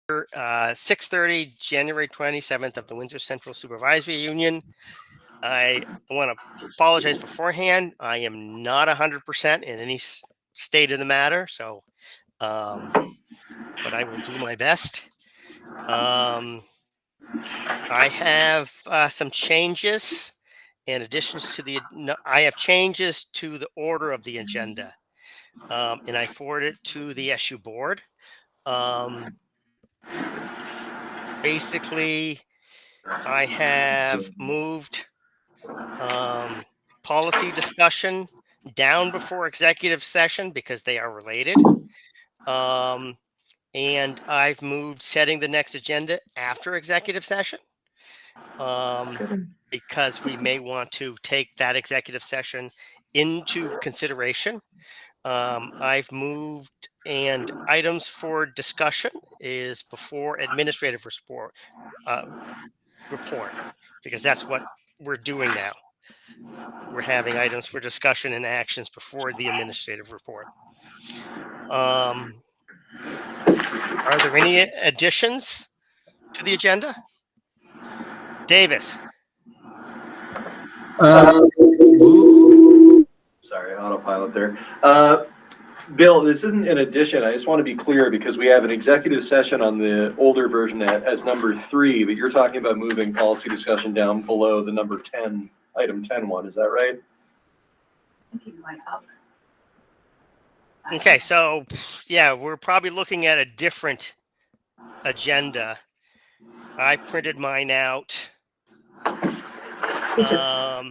6:30, January 27th of the Windsor Central Supervisory Union. I want to apologize beforehand. I am not 100% in any state of the matter, so, but I will do my best. I have some changes and additions to I have changes to the order of the agenda, and I forwarded it to the SU board. Basically, I have moved policy discussion down before executive session because they are related. And I've moved setting the next agenda after executive session because we may want to take that executive session into consideration. I've moved, and items for discussion is before administrative report, because that's what we're doing now. We're having items for discussion and actions before the administrative report. Are there any additions to the agenda? Davis. Sorry, autopilot there. Bill, this isn't an addition. I just want to be clear because we have an executive session on the older version as number 3, but you're talking about moving policy discussion down below the number 10, item 10.1. Is that right? Okay, so yeah, we're probably looking at a different agenda. I printed mine out. There are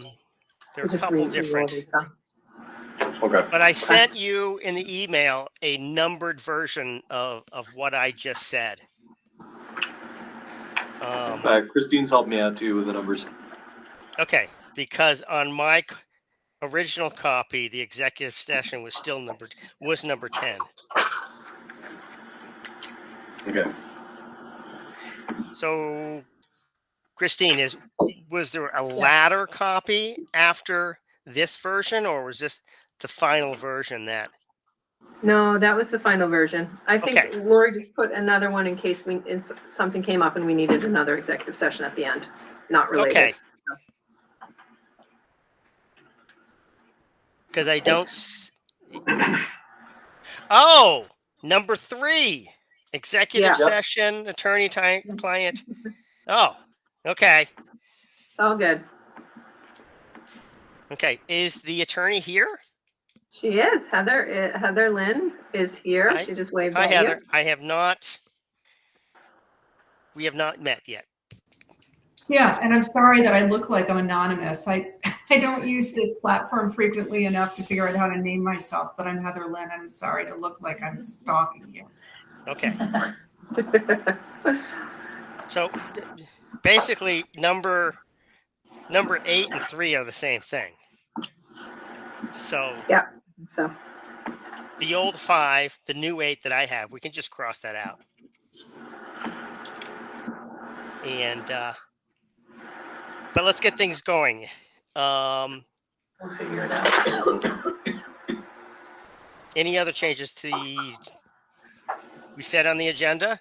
a couple different. Okay. But I sent you in the email a numbered version of what I just said. Christine's helped me out too with the numbers. Okay, because on my original copy, the executive session was still number 10. Okay. So, Christine, was there a latter copy after this version, or was this the final version that? No, that was the final version. I think Lori just put another one in case something came up and we needed another executive session at the end. Not related. Okay. Because I don't. Oh, number 3, executive session, attorney-client. Oh, okay. It's all good. Okay, is the attorney here? She is. Heather Lynn is here. She just waved at you. Hi, Heather. We have not met yet. Yeah, and I'm sorry that I look like I'm anonymous. I don't use this platform frequently enough to figure out how to name myself, but I'm Heather Lynn. I'm sorry to look like I'm stalking you. Okay. So basically number 8 and 3 are the same thing. So yeah, so the old 5, the new 8 that I have, we can just cross that out. And but let's get things going. We'll figure it out. Any other changes to we said on the agenda?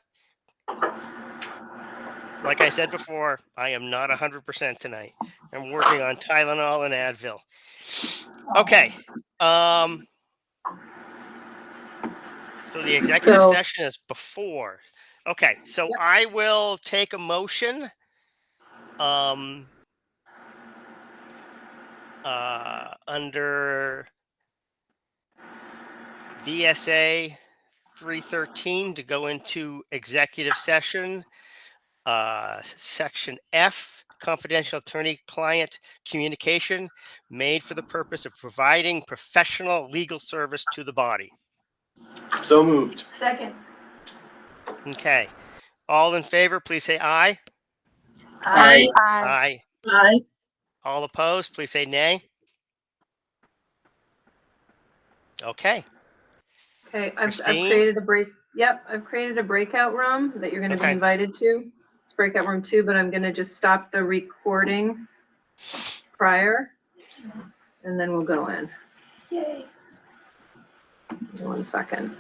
Like I said before, I am not 100% tonight. I'm working on Tylenol and Advil. Okay. So the executive session is before. Okay, so I will take a motion under VSA 313 to go into executive session. Section F, confidential attorney-client communication made for the purpose of providing professional legal service to the body. So moved. Second. Okay. All in favor, please say aye. Aye. Aye. Aye. All opposed, please say nay. Okay. Okay, I've created a break. Yep, I've created a breakout room that you're going to be invited to. It's breakout room 2, but I'm going to just stop the recording prior, and then we'll go in. Yay. 1 second.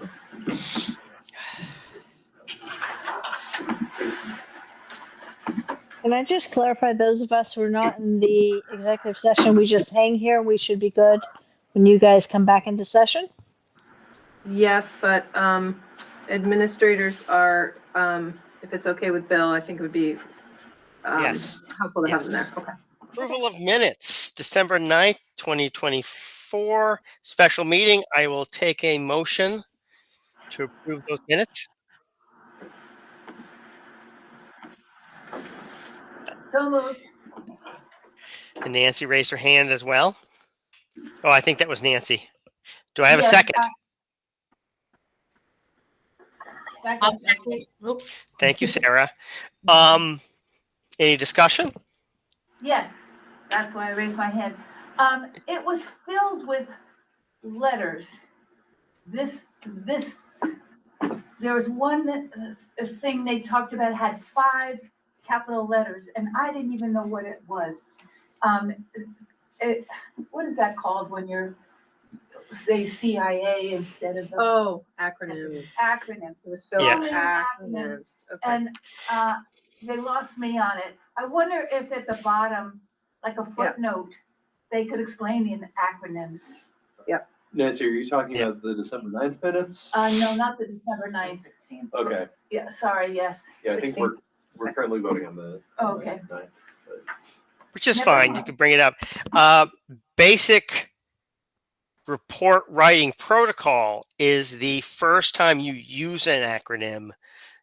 Can I just clarify, those of us who are not in the executive session, we just hang here, we should be good when you guys come back into session? Yes, but administrators are, if it's okay with Bill, I think it would be Yes. helpful to have Yes. them there. Okay. Approval of minutes, December 9th, 2024, special meeting. I will take a motion to approve those minutes. So moved. And Nancy raised her hand as well. Oh, I think that was Nancy. Do I have a Yes, second? I'll second. Oops. Thank you, Sarah. Any discussion? Yes, that's why I raised my hand. It was filled with letters. There was one thing they talked about had 5 capital letters, and I didn't even know what it was. What is that called when you're, say, CIA instead of the Oh, acronyms. acronyms? It was filled Yeah. with acronyms. Okay. And they lost me on it. I wonder if at the bottom, like a footnote, they could explain the acronyms. Nancy, are you talking Yeah. about the December 9th minutes? No, not the December 9th. 16th. Okay, Yeah, sorry, yes. yeah, I think 16th. we're currently voting on the. Okay. 9th. Which is Never fine. You mind. can bring it up. Basic report writing protocol is the first time you use an acronym,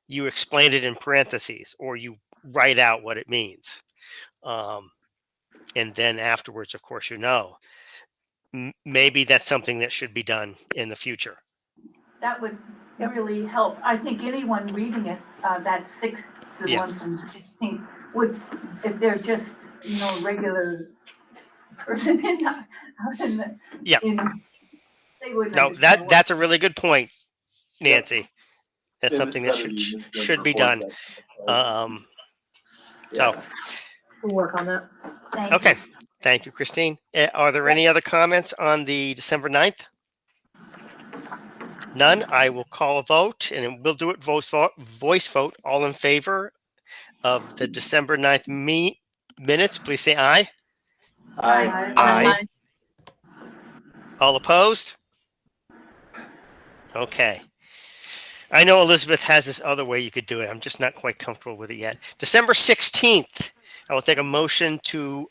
you explain it in parentheses or you write out what it means. And then afterwards, of course, maybe that's something that should be done in the future. That would really help. I think anyone reading it, that 6th, the Yeah. one from 16th, would, if they're just, regular person Yeah. they wouldn't No, understand what- that's a really good point, Nancy. That's Yeah, something this that is should be report done. section. So, We'll work on that. Thank okay. you. Thank you, Christine. Are there any other comments on the December 9th? None. I will call a vote and we'll do it voice vote. All in favor of the December 9th minutes, please say aye. Aye. Aye. All opposed? Okay. I know Elizabeth has this other way you could do it. I'm just not quite comfortable with it yet. December 16th. I will take a motion to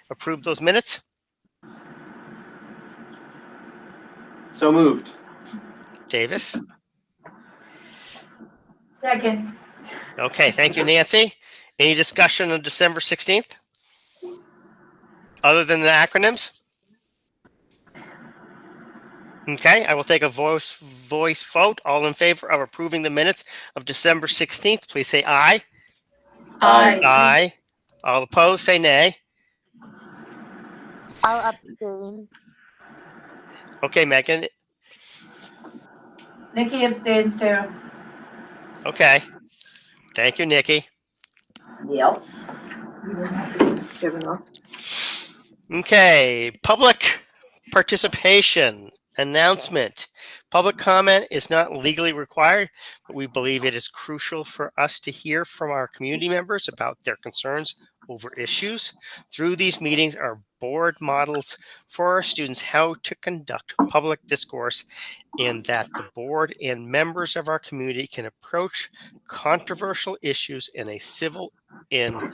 approve those minutes. So moved. Davis. Second. Okay. Thank you, Nancy. Any discussion on December 16th? Other than the acronyms? Okay, I will take a voice vote. All in favor of approving the minutes of December 16th, please say aye. Aye. Aye. All opposed, say nay. I'll abstain. Okay, Megan. Nikki abstains too. Okay. Thank you, Nikki. Yep. Given up. Okay, public participation announcement. Public comment is not legally required, but we believe it is crucial for us to hear from our community members about their concerns over issues. Through these meetings, our board models for our students how to conduct public discourse and that the board and members of our community can approach controversial issues in a civil and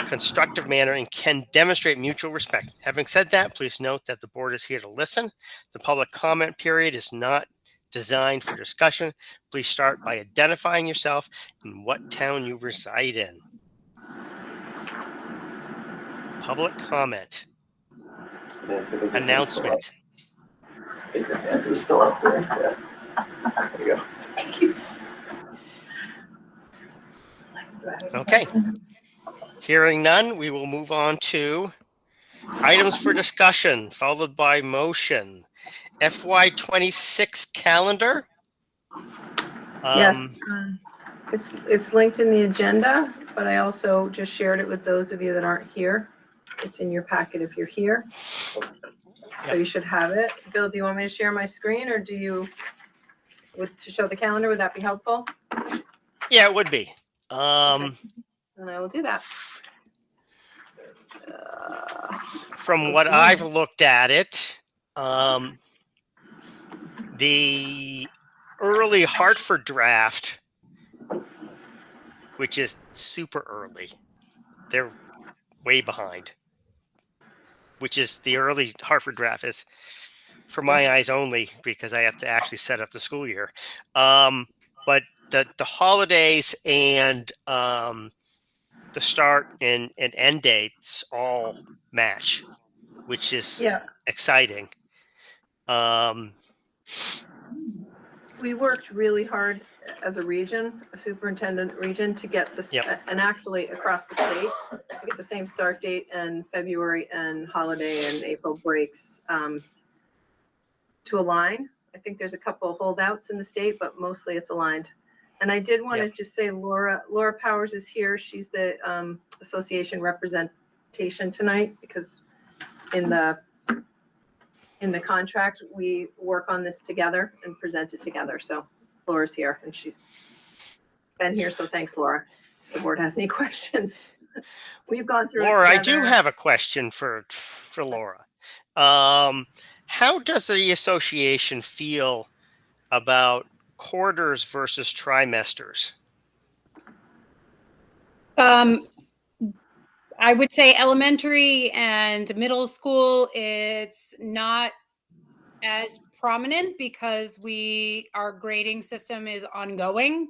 constructive manner and can demonstrate mutual respect. Having said that, please note that the board is here to listen. The public comment period is not designed for discussion. Please start by identifying yourself and what town you reside in. Public comment. Nancy, I think your hand's still Announcement. up. I think your hand is still up there. Yeah. There you go. Thank you. Okay. Hearing none, we will move on to items for discussion, followed by motion. FY26 calendar. Yes. It's linked in the agenda, but I also just shared it with those of you that aren't here. It's in your packet if you're here. So you should have it. Bill, do you want me to share my screen or do you, to show the calendar? Would that be helpful? Yeah, it would be. and I will do that. From what I've looked at it, the early Hartford draft, which is super early, they're way behind, which is the early Hartford draft is for my eyes only because I have to actually set up the school year. But the holidays and the start and end dates all match, which is exciting. We worked really hard as a region, a superintendent region, to get this, and actually across the state, to get the same start date and February and holiday and April breaks to align. I think there's a couple of holdouts in the state, but mostly it's aligned. And I did want to just say Laura Powers is here. She's the association representation tonight because in the contract, we work on this together and present it together. So Laura's here and she's been here. So thanks, Laura. If the board has any questions. We've gone through Laura, it I do have a question for Laura. How does the association feel about quarters versus trimesters? I would say elementary and middle school, it's not as prominent because our grading system is ongoing.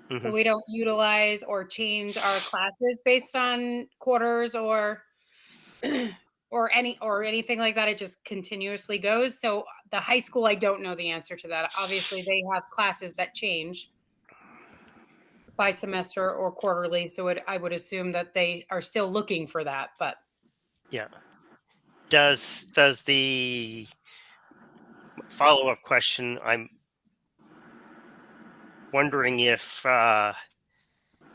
Mm-hmm. So we don't utilize or change our classes based on quarters or anything like that. It just continuously goes. So the high school, I don't know the answer to that. Obviously, they have classes that change by semester or quarterly. So I would assume that they are still looking for that, but. Yeah. Does the follow-up question, I'm wondering if the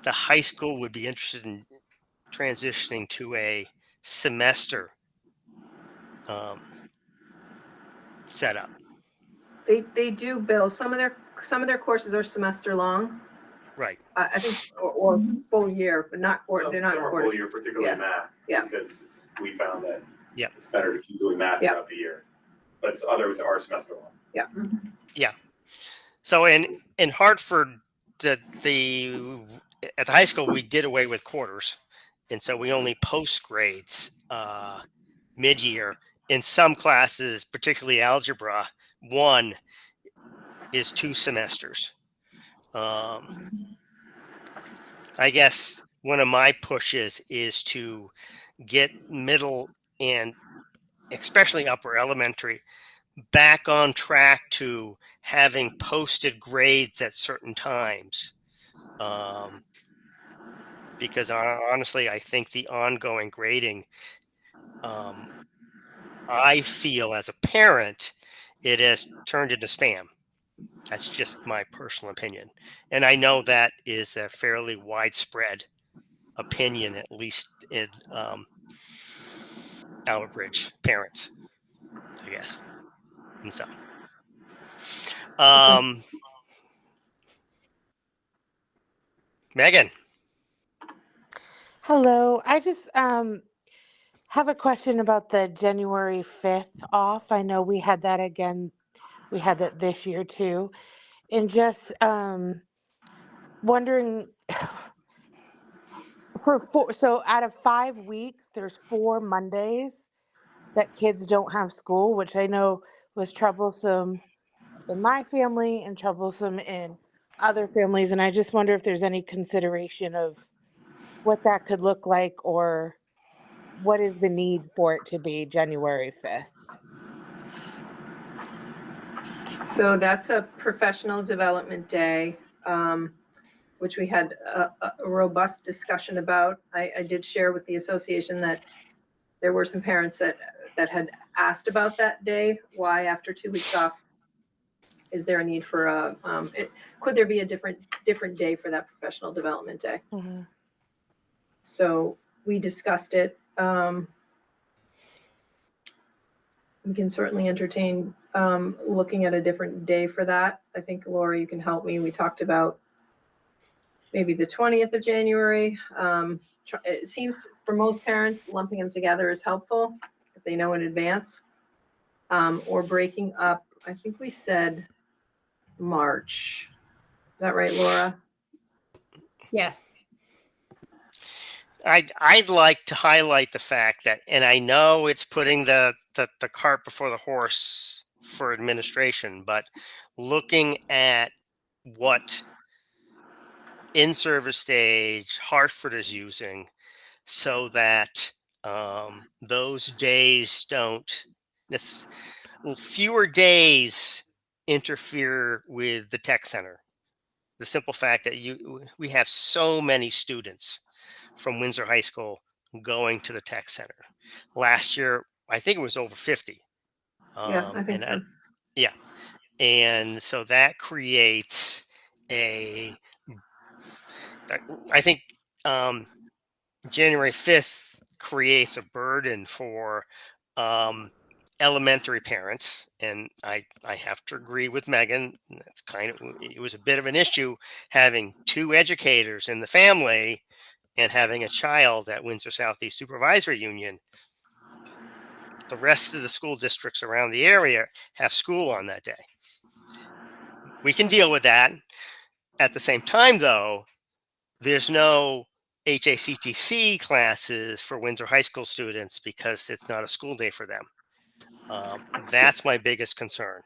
high school would be interested in transitioning to a semester setup. They do, Bill. Some of their courses are semester long. Right. I think, or full year, but not they're not some are quarters. full year, particularly math. Yeah. Because we found that Yeah. it's better to keep doing math throughout the year. But others are semester long. Yeah. Yeah. So in Hartford, at the high school, we did away with quarters. And so we only post grades mid-year. In some classes, particularly algebra, 1 is 2 semesters. I guess one of my pushes is to get middle and especially upper elementary back on track to having posted grades at certain times. Because honestly, I think the ongoing grading, I feel as a parent, it has turned into spam. That's just my personal opinion. And I know that is a fairly widespread opinion, at least in Outerbridge parents, I guess. And so, Megan. Hello. I just have a question about the January 5th off. I know we had that again. We had that this year too. And just wondering so out of 5 weeks, there's 4 Mondays that kids don't have school, which I know was troublesome in my family and troublesome in other families. And I just wonder if there's any consideration of what that could look like or what is the need for it to be January 5th? So that's a professional development day, which we had a robust discussion about. I did share with the association that there were some parents that had asked about that day. Why, after 2 weeks off, is there a need for could there be a different day for that professional development day? Mm-hmm. So we discussed it. We can certainly entertain looking at a different day for that. I think, Laura, you can help me. We talked about maybe the 20th of January. It seems for most parents, lumping them together is helpful if they know in advance. Or breaking up, I think we said March. Is that right, Laura? Yes. I'd like to highlight the fact that, and I know it's putting the cart before the horse for administration, but looking at what in-service stage Hartford is using so that those days don't, fewer days interfere with the tech center. The simple fact that we have so many students from Windsor High School going to the tech center. Last year, I think it was over 50. Yeah, I think so. Yeah. And so that creates I think January 5th creates a burden for elementary parents. And I have to agree with Megan. That's it was a bit of an issue having two educators in the family and having a child at Windsor Southeast Supervisory Union. The rest of the school districts around the area have school on that day. We can deal with that. At the same time, though, there's no HACTC classes for Windsor High School students because it's not a school day for them. That's my biggest concern,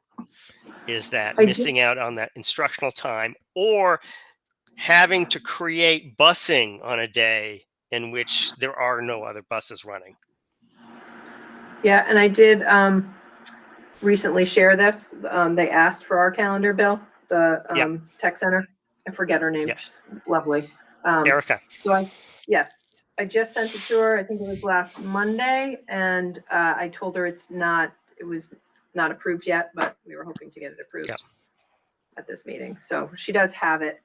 is that missing out on that instructional time or having to create busing on a day in which there are no other buses running. Yeah, and I did recently share this. They asked for our calendar, Bill, the tech center. I forget her name. Yep. She's lovely. Erica. So I just sent it to her. I think it was last Monday, and I told her it was not approved yet, but we were hoping to get it approved at this meeting. So she does have it,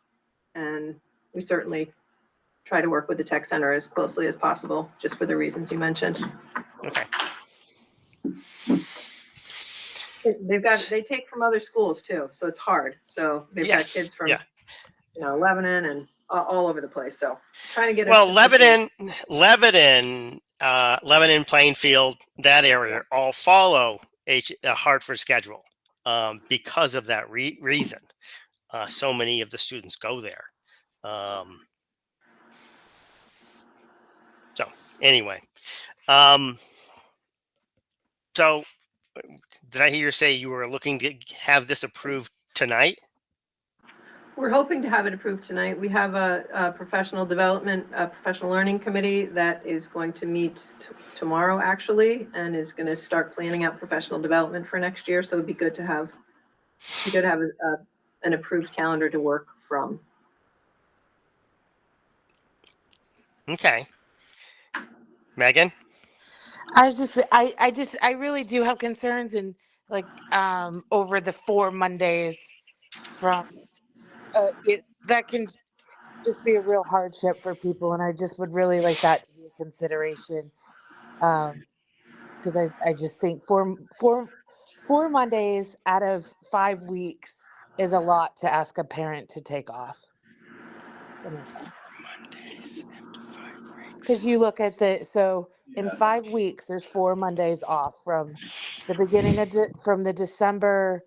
and we certainly try to work with the tech center as closely as possible, just for the reasons you mentioned. Okay. They take from other schools too, so it's hard. So they've got kids from Lebanon and all over the place. So trying to get Lebanon, Plainfield, that area all follow Hartford schedule because of that reason. So many of the students go there. So anyway, so did I hear you say you were looking to have this approved tonight? We're hoping to have it approved tonight. We have a professional learning committee that is going to meet tomorrow actually, and is going to start planning out professional development for next year. So it'd be good to have an approved calendar to work from. Okay. Megan? I really do have concerns and over the 4 Mondays from that can just be a real hardship for people, and I just would really like that to be a consideration, because I just think four Mondays out of 5 weeks is a lot to ask a parent to take off. Mondays after 5 weeks. Because you look at in 5 weeks, there's 4 Mondays off from the beginning of from the December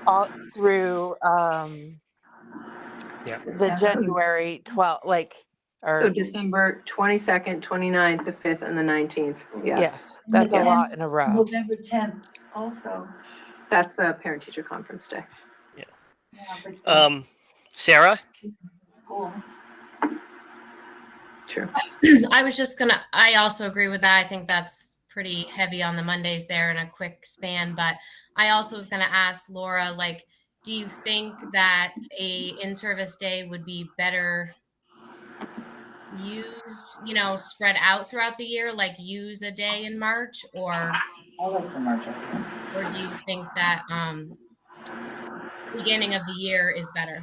all through the January 12th, so December 22nd, 29th, the 5th, and the 19th. Yes, that's a lot in a row. November 10th also. That's a parent-teacher conference day. Yeah. Sarah? School. True. I also agree with that. I think that's pretty heavy on the Mondays there in a quick span. But I also was going to ask Laura, do you think that a in-service day would be better used, spread out throughout the year, use a day in March, or I like the March. or do you think that beginning of the year is better?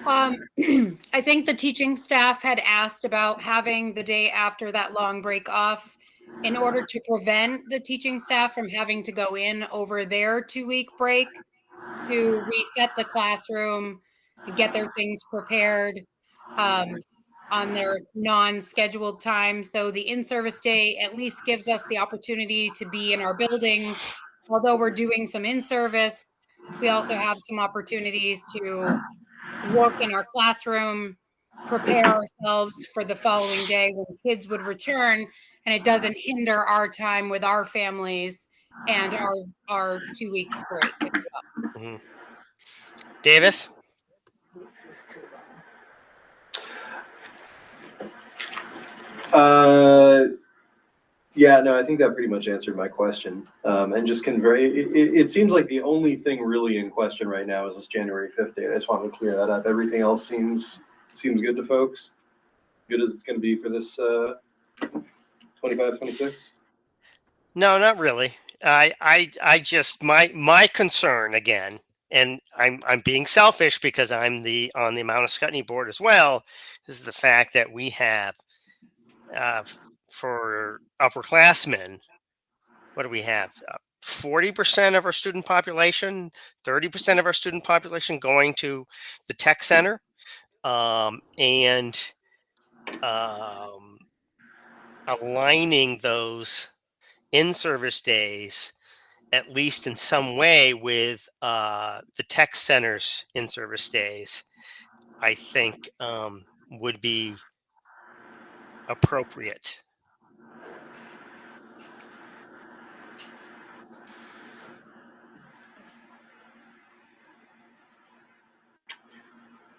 I think the teaching staff had asked about having the day after that long break off in order to prevent the teaching staff from having to go in over their 2-week break. to reset the classroom, get their things prepared on their non-scheduled time. So the in-service day at least gives us the opportunity to be in our buildings. Although we're doing some in-service, we also have some opportunities to work in our classroom, prepare ourselves for the following day when kids would return, and it doesn't hinder our time with our families and our 2 weeks break as well. Mm-hmm. Davis? Yeah, no, I think that pretty much answered my question. And just it seems like the only thing really in question right now is this January 5th date. I just wanted to clear that up. Everything else seems good to folks. Good as it's going to be for this 25, 26? No, not really. I just my concern again, and I'm being selfish because I'm on the Mount Scottney board as well, is the fact that we have for upperclassmen, what do we have? 40% of our student population, 30% of our student population going to the tech center, and aligning those in-service days at least in some way with the tech center's in-service days, I think would be appropriate.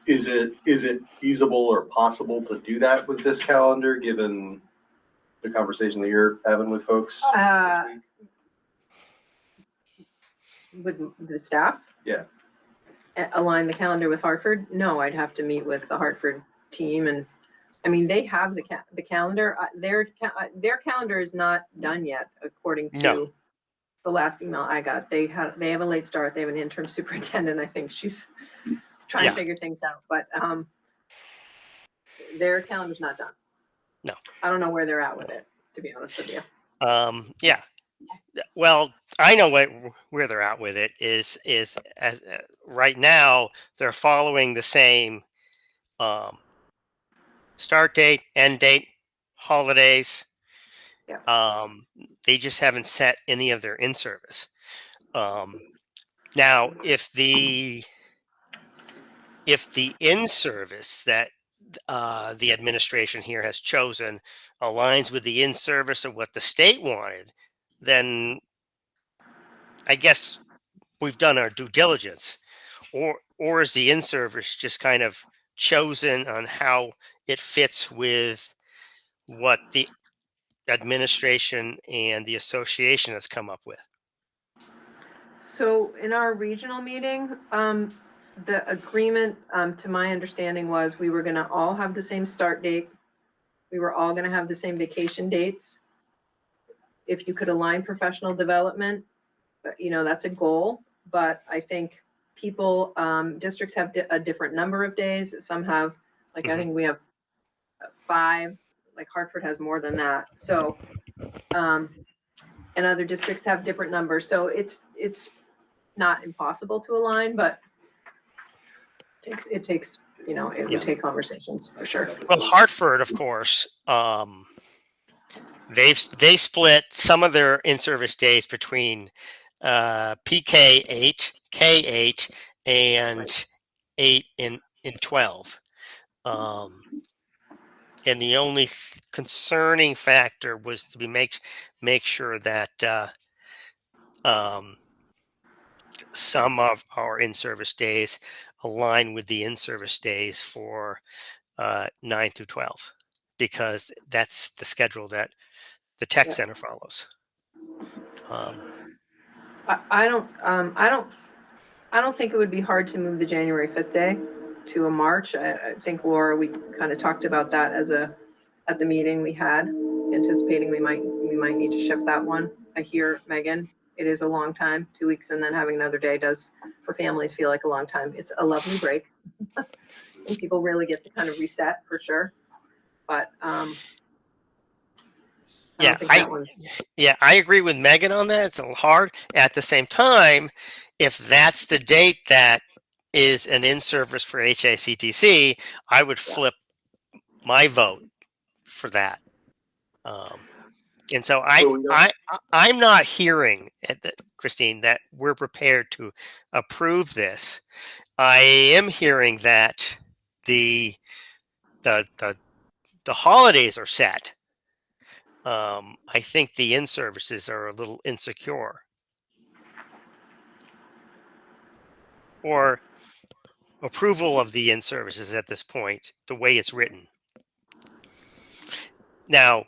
Is it feasible or possible to do that with this calendar, given the conversation that you're having with folks this week? With the staff? Yeah. Align the calendar with Hartford? No, I'd have to meet with the Hartford team, and I mean, they have the calendar. Their calendar is not done yet, according to the last email I got. They have a late start. They have an interim superintendent. I think she's trying to figure things out, but their calendar's not done. No, I don't know where they're at with it, to be honest with you. Yeah. Well, I know where they're at with it is as right now they're following the same start date, end date, holidays. Yeah. They just haven't set any of their in-service. Now, if the in-service that the administration here has chosen aligns with the in-service of what the state wanted, then I guess we've done our due diligence. Or is the in-service just kind of chosen on how it fits with what the administration and the association has come up with? So in our regional meeting, the agreement, to my understanding, was we were going to all have the same start date. We were all going to have the same vacation dates. If you could align professional development, that's a goal. But I think districts have a different number of days. Some have, like, I think we have 5, like Hartford has more than that. So, and other districts have different numbers. So it's not impossible to align, but it takes it would take conversations for sure. Well, Hartford, of course, they split some of their in-service days between PK8, K8, and 8 in 12. And the only concerning factor was to make sure that some of our in-service days align with the in-service days for 9 through 12, because that's the schedule that the tech center follows. I don't think it would be hard to move the January 5th day to a March. I think, Laura, we kind of talked about that at the meeting we had, anticipating we might need to shift that one. I hear Megan, it is a long time. 2 weeks and then having another day does for families feel like a long time. It's a lovely break. And people really get to kind of reset for sure. But I agree with Megan on that. It's a little hard. At the same time, if that's the date that is an in-service for HACTC, I would flip my vote for that. And so I'm not hearing, Christine, that we're prepared to approve this. I am hearing that the holidays are set. I think the in-services are a little insecure. Or approval of the in-services at this point, the way it's written. Now,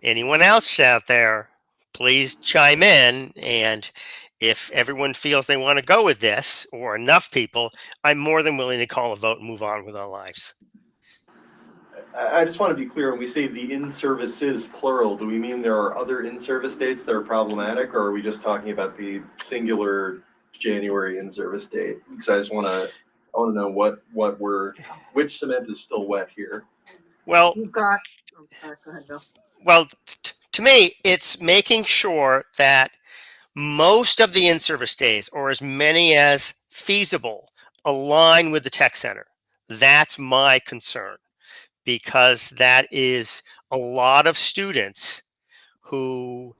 anyone else out there, please chime in. And if everyone feels they want to go with this, or enough people, I'm more than willing to call a vote and move on with our lives. I just want to be clear, when we say the in-services plural, do we mean there are other in-service dates that are problematic, or are we just talking about the singular January in-service date? Because I want to know which cement is still wet here. Well, You've got, oh, sorry, go ahead, Bill. Well, to me, it's making sure that most of the in-service days, or as many as feasible, align with the tech center. That's my concern, because that is a lot of students who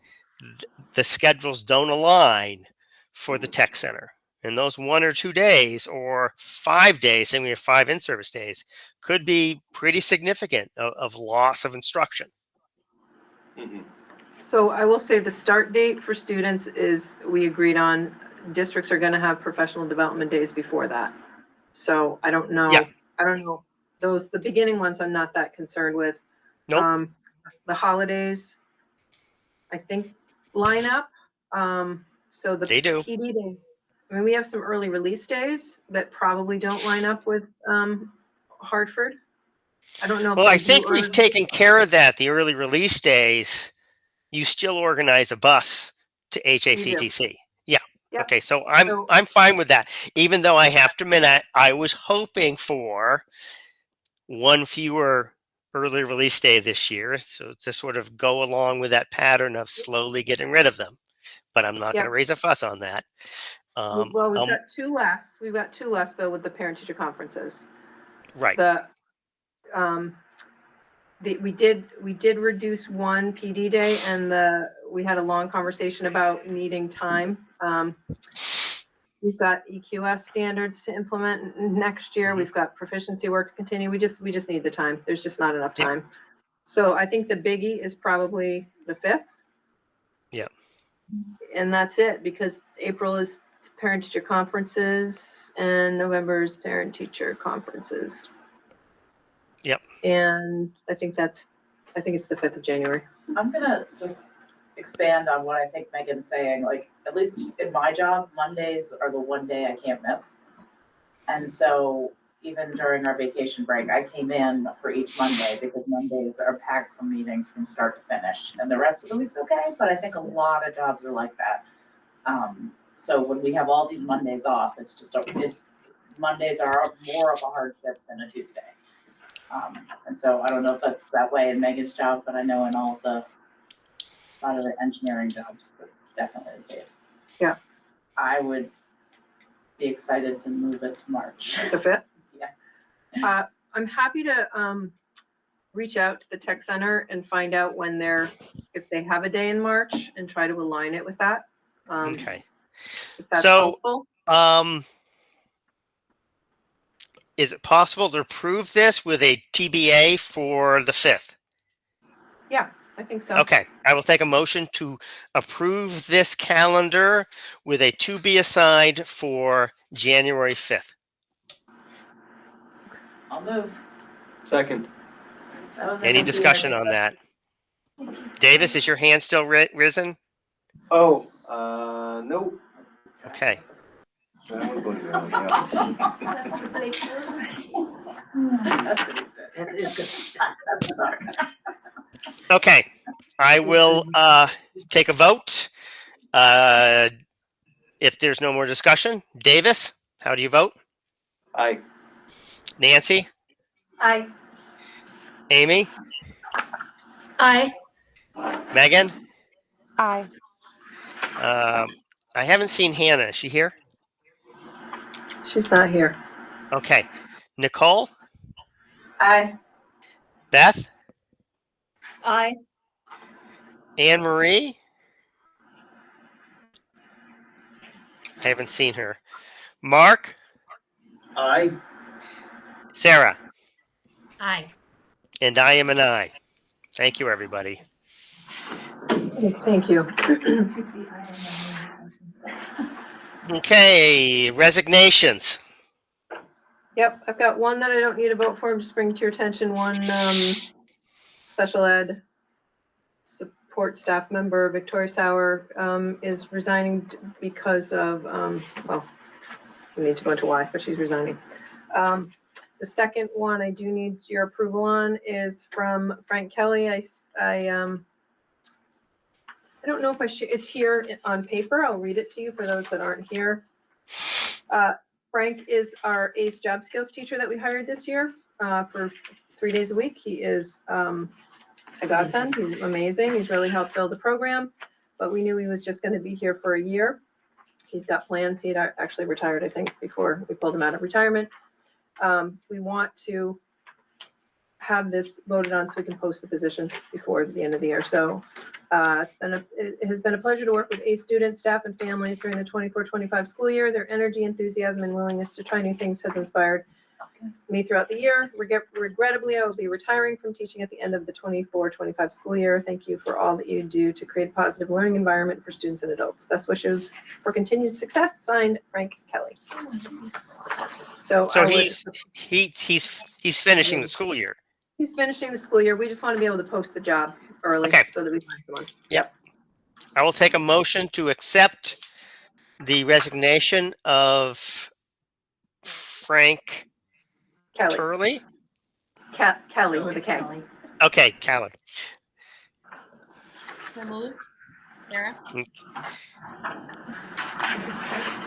the schedules don't align for the tech center. And those 1 or 2 days or 5 days, and we have 5 in-service days, could be pretty significant of loss of instruction. Mm-hmm. So I will say the start date for students is, we agreed on, districts are gonna have professional development days before that. So I don't know. Yeah. I don't know. The beginning ones I'm not that concerned with. Nope. The holidays, I think, line up. So the They do. PD days, I mean, we have some early release days that probably don't line up with Hartford. I don't know. Well, I think we've taken care of that. The early release days, you still organize a bus to HACTC. Yeah. Yep. Okay. So I'm fine with that. Even though I have to admit, I was hoping for one fewer early release day this year, so to sort of go along with that pattern of slowly getting rid of them. But I'm not going to raise a fuss on that. Well, we've got two less. We've got two less, Bill, with the parent-teacher conferences. Right. We did reduce one PD day, and we had a long conversation about needing time. We've got EQS standards to implement next year. Mm-hmm. We've got proficiency work to continue. We just need the time. There's just not enough time. Yep. So I think the biggie is probably the 5th. Yeah. And that's it, because April is parent-teacher conferences and November is parent-teacher conferences. Yep. And I think it's the 5th of January. I'm gonna just expand on what I think Megan's saying. Like, at least in my job, Mondays are the one day I can't miss. And so even during our vacation break, I came in for each Monday because Mondays are packed from meetings from start to finish. And the rest of the week's okay, but I think a lot of jobs are like that. So when we have all these Mondays off, it's just Mondays are more of a hardship than a Tuesday. And so I don't know if that's that way in Megan's job, but I know in a lot of the engineering jobs, that's definitely the case. Yeah. I would be excited to move it to March. The 5th? Yeah. I'm happy to reach out to the tech center and find out if they have a day in March and try to align it with that. Okay. If that's helpful. Is it possible to approve this with a TBA for the 5th? Yeah, I think so. Okay. I will take a motion to approve this calendar with a to be assigned for January 5th. I'll move. Second. Any discussion on that? Davis, is your hand still risen? Oh, no. Okay. Okay. I will take a vote. If there's no more discussion, Davis, how do you vote? Aye. Nancy? Aye. Amy? Aye. Megan? Aye. I haven't seen Hannah. Is she here? She's not here. Okay. Nicole? Aye. Beth? Aye. Anne Marie? I haven't seen her. Mark? Aye. Sarah? Aye. And I am an aye. Thank you, everybody. Thank you. Okay, resignations. Yep, I've got one that I don't need a vote for. I'm just bringing to your attention one special ed support staff member, Victoria Sauer, is resigning because of, well, we need to go into why, but she's resigning. The second one I do need your approval on is from Frank Kelly. I don't know if it's here on paper. I'll read it to you for those that aren't here. Frank is our ACE job skills teacher that we hired this year for 3 days a week. He is a godsend. He's amazing. He's really helped build the program, but we knew he was just going to be here for a year. He's got plans. He had actually retired, I think, before we pulled him out of retirement. We want to have this voted on so we can post the position before the end of the year. So it has been a pleasure to work with ACE students, staff, and families during the 24-25 school year. Their energy, enthusiasm, and willingness to try new things has inspired me throughout the year. Regrettably, I will be retiring from teaching at the end of the 24-25 school year. Thank you for all that you do to create a positive learning environment for students and adults. Best wishes for continued success. Signed, Frank Kelly. So he's finishing the school year. He's finishing the school year. We just want to be able to post the job early so that we find someone. Yep. I will take a motion to accept the resignation of Frank Kelly. Turley? Kelly with a K. Okay, Kelly. So moved. Sarah?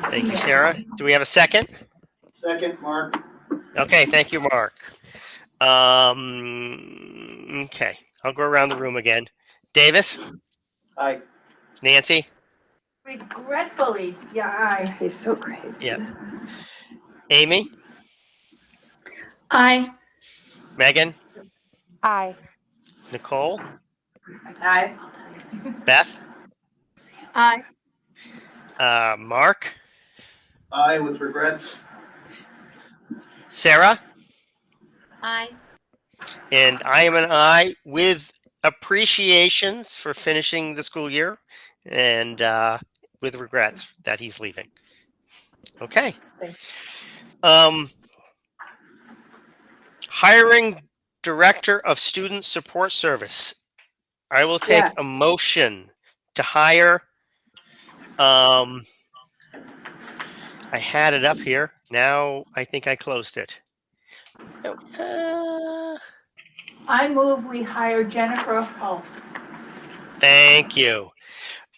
Thank you, Sarah. Do we have a second? Second, Mark. Okay, thank you, Mark. Okay, I'll go around the room again. Davis? Aye. Nancy? Regretfully, yeah, aye. He's so great. Yeah. Amy? Aye. Megan? Aye. Nicole? Aye. Beth? Aye. Mark? Aye with regrets. Sarah? Aye. And I am an aye with appreciations for finishing the school year and with regrets that he's leaving. Okay. Hiring Director of Student Support Service. I will take a motion to hire. I had it up here. Now I think I closed it. I move we hire Jennifer Hulse. Thank you.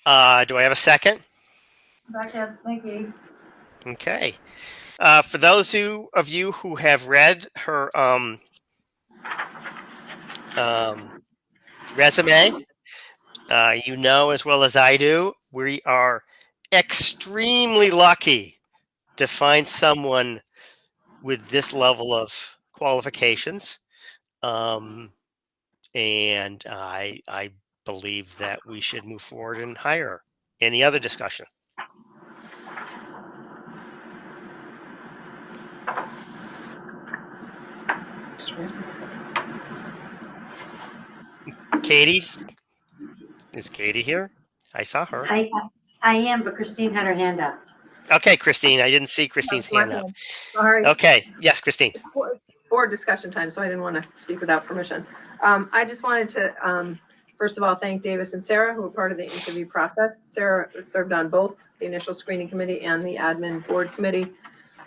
Do I have a second? Second, thank you. Okay. For those of you who have read her resume, you know as well as I do, we are extremely lucky to find someone with this level of qualifications. And I believe that we should move forward and hire her. Any other discussion? Katie? Is Katie here? I saw her. I am, but Christine had her hand up. Okay, Christine. I didn't see Christine's hand up. Sorry. Okay. Yes, Christine. It's board discussion time, so I didn't want to speak without permission. I just wanted to, first of all, thank Davis and Sarah, who were part of the interview process. Sarah served on both the initial screening committee and the admin board committee.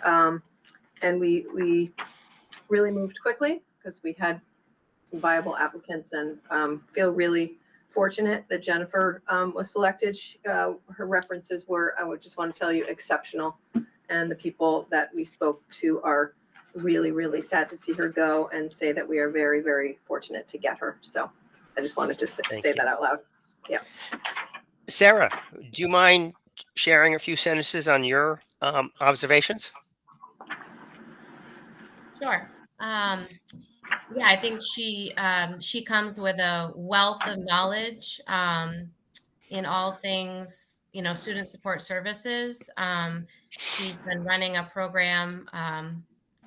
And we really moved quickly because we had some viable applicants and feel really fortunate that Jennifer was selected. Her references were, I would just want to tell you, exceptional. And the people that we spoke to are really, really sad to see her go and say that we are very, very fortunate to get her. So I just wanted to say that out loud. Yeah. Sarah, do you mind sharing a few sentences on your observations? Sure. Yeah, I think she comes with a wealth of knowledge in all things, student support services. She's been running a program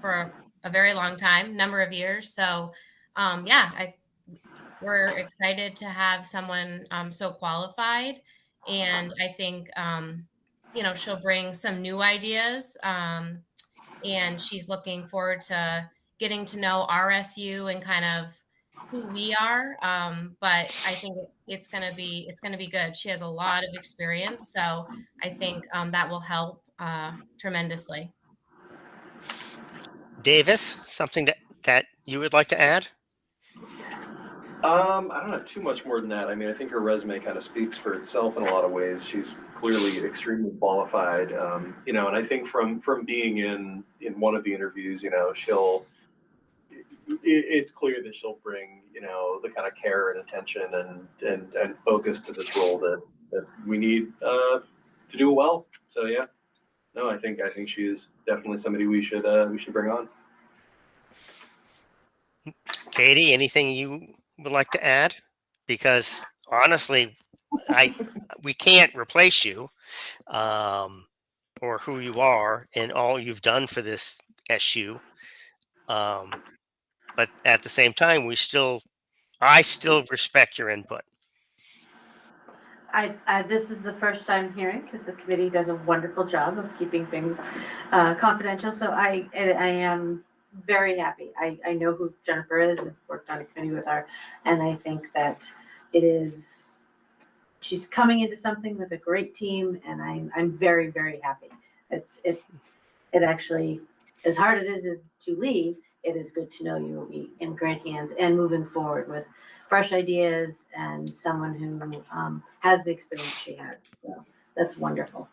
for a very long time, number of years. So, yeah, we're excited to have someone so qualified, and I think she'll bring some new ideas. And she's looking forward to getting to know RSU and kind of who we are. But I think it's gonna be good. She has a lot of experience, so I think that will help tremendously. Davis, something that you would like to add? I don't have too much more than that. I mean, I think her resume kind of speaks for itself in a lot of ways. She's clearly extremely qualified, and I think from being in one of the interviews, it's clear that she'll bring, the kind of care and attention and focus to this role that we need to do it well. So yeah, no, I think she is definitely somebody we should bring on. Katie, anything you would like to add? Because honestly, we can't replace you or who you are and all you've done for this SU. But at the same time, I still respect your input. This is the first time hearing, because the committee does a wonderful job of keeping things confidential. So I am very happy. I know who Jennifer is. I've worked on a committee with her, and I think that she's coming into something with a great team, and I'm very, very happy. It actually, as hard it is to leave, it is good to know you will be in great hands and moving forward with fresh ideas and someone who has the experience she has. So that's wonderful.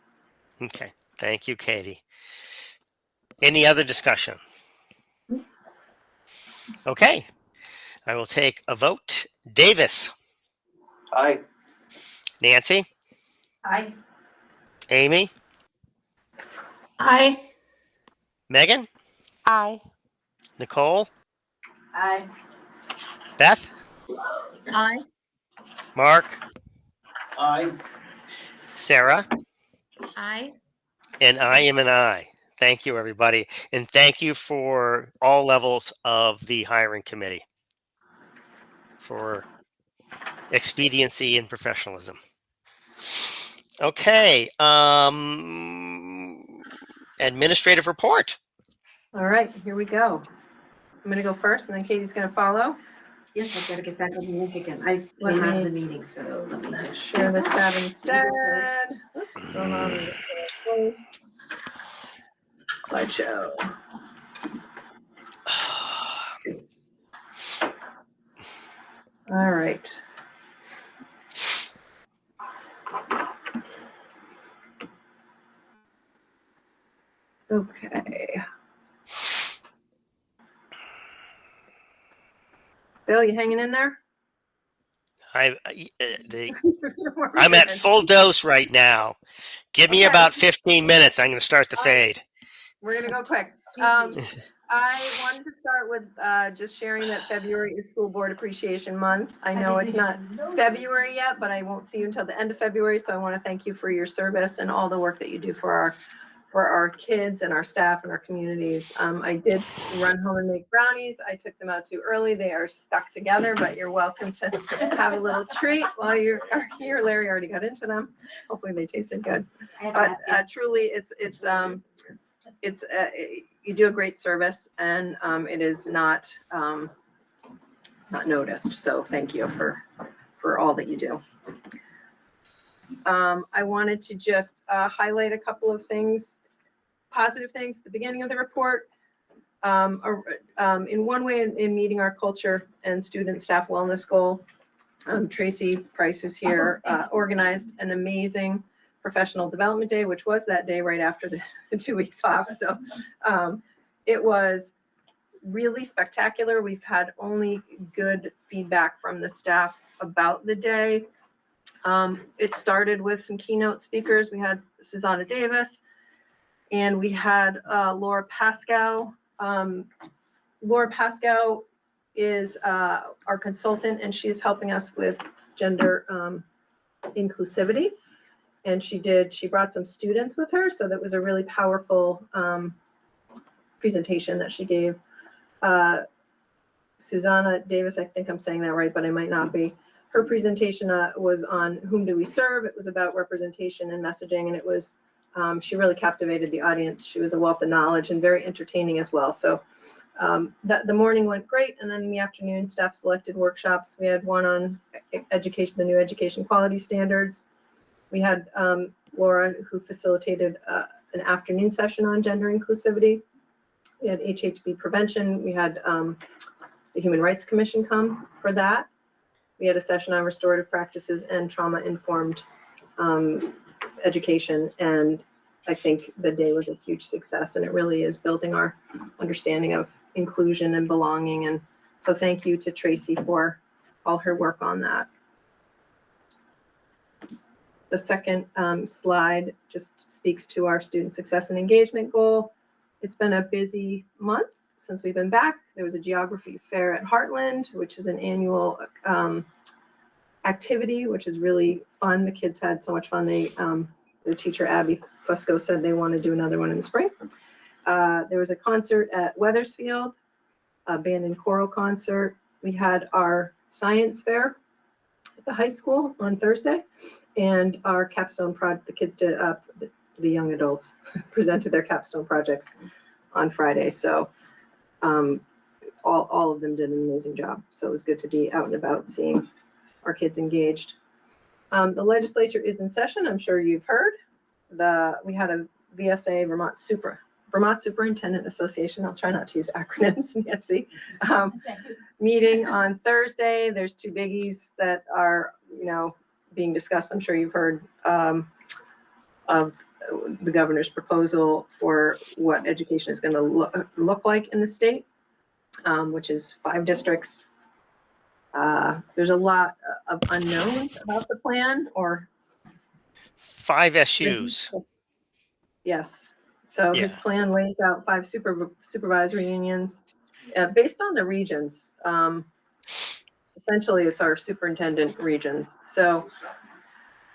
Okay. Thank you, Katie. Any other discussion? Okay. I will take a vote. Davis. Aye. Nancy. Aye. Amy. Aye. Megan. Aye. Nicole. Aye. Beth. Aye. Mark. Aye. Sarah. Aye. And I am an aye. Thank you, everybody. And thank you for all levels of the hiring committee for expediency and professionalism. Okay. Administrative report. All right, here we go. I'm going to go first, and then Katie's going to follow. Yes, I gotta get back on the link again. I came out of the meeting, so let me just share this tab instead. Oops, going on in the place. Slideshow. All right. Okay. Bill, you hanging in there? I'm at full dose right now. Give me about 15 minutes. I'm going to start the fade. We're going to go quick. I wanted to start with just sharing that February is School Board Appreciation Month. I know it's not February yet, but I won't see you until the end of February. So I want to thank you for your service and all the work that you do for our kids and our staff and our communities. I did run home and make brownies. I took them out too early. They are stuck together, but you're welcome to have a little treat while you're here. Larry already got into them. Hopefully they tasted good. But truly, it's you do a great service, and it is not noticed. So thank you for all that you do. I wanted to just highlight a couple of things, positive things at the beginning of the report. In one way, in meeting our culture and student staff wellness goal, Tracy Price, who's here, organized an amazing professional development day, which was that day right after the 2 weeks off. So it was really spectacular. We've had only good feedback from the staff about the day. It started with some keynote speakers. We had Susanna Davis and we had Laura Pascoe. Laura Pascoe is our consultant and she's helping us with gender inclusivity. And she brought some students with her. So that was a really powerful presentation that she gave. Susanna Davis, I think I'm saying that right, but I might not be. Her presentation was on whom do we serve. It was about representation and messaging, and it was, she really captivated the audience. She was a wealth of knowledge and very entertaining as well. So the morning went great, and then in the afternoon, staff selected workshops. We had one on education, the new education quality standards. We had Laura, who facilitated an afternoon session on gender inclusivity. We had HHB prevention. We had the Human Rights Commission come for that. We had a session on restorative practices and trauma-informed education. And I think the day was a huge success, and it really is building our understanding of inclusion and belonging. And so thank you to Tracy for all her work on that. The second slide just speaks to our student success and engagement goal. It's been a busy month since we've been back. There was a geography fair at Heartland, which is an annual activity, which is really fun. The kids had so much fun. Their teacher, Abby Fusco, said they want to do another one in the spring. There was a concert at Weathersfield, a band and choral concert. We had our science fair at the high school on Thursday, and our capstone project, the kids did, the young adults presented their capstone projects on Friday. So all of them did an amazing job. So it was good to be out and about seeing our kids engaged. The legislature is in session. I'm sure you've heard. We had a VSA, Vermont Superintendent Association. I'll try not to use acronyms, Nancy. Meeting on Thursday. There's two biggies that are, being discussed. I'm sure you've heard of the governor's proposal for what education is going to look like in the state, which is 5 districts. There's a lot of unknowns about the plan, or 5 SUs. Yes. So his plan lays out 5 supervisory unions based on the regions. Essentially, it's our superintendent regions. So,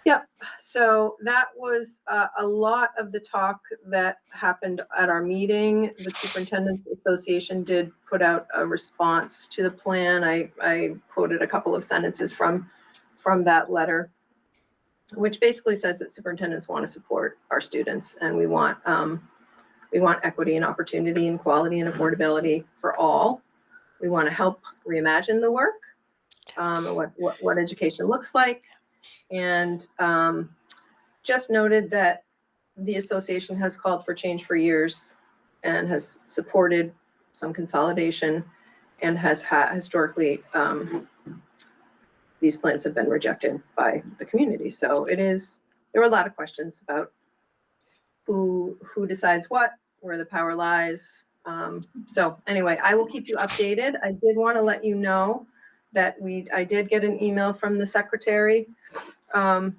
yep. So that was a lot of the talk that happened at our meeting. The Superintendent's Association did put out a response to the plan. I quoted a couple of sentences from that letter, which basically says that superintendents want to support our students, and we want equity and opportunity and quality and affordability for all. We want to help reimagine the work, what education looks like, and just noted that the association has called for change for years and has supported some consolidation, and has historically these plans have been rejected by the community. So there were a lot of questions about who decides what, where the power lies. So anyway, I will keep you updated. I did want to let you know that I did get an email from the secretary about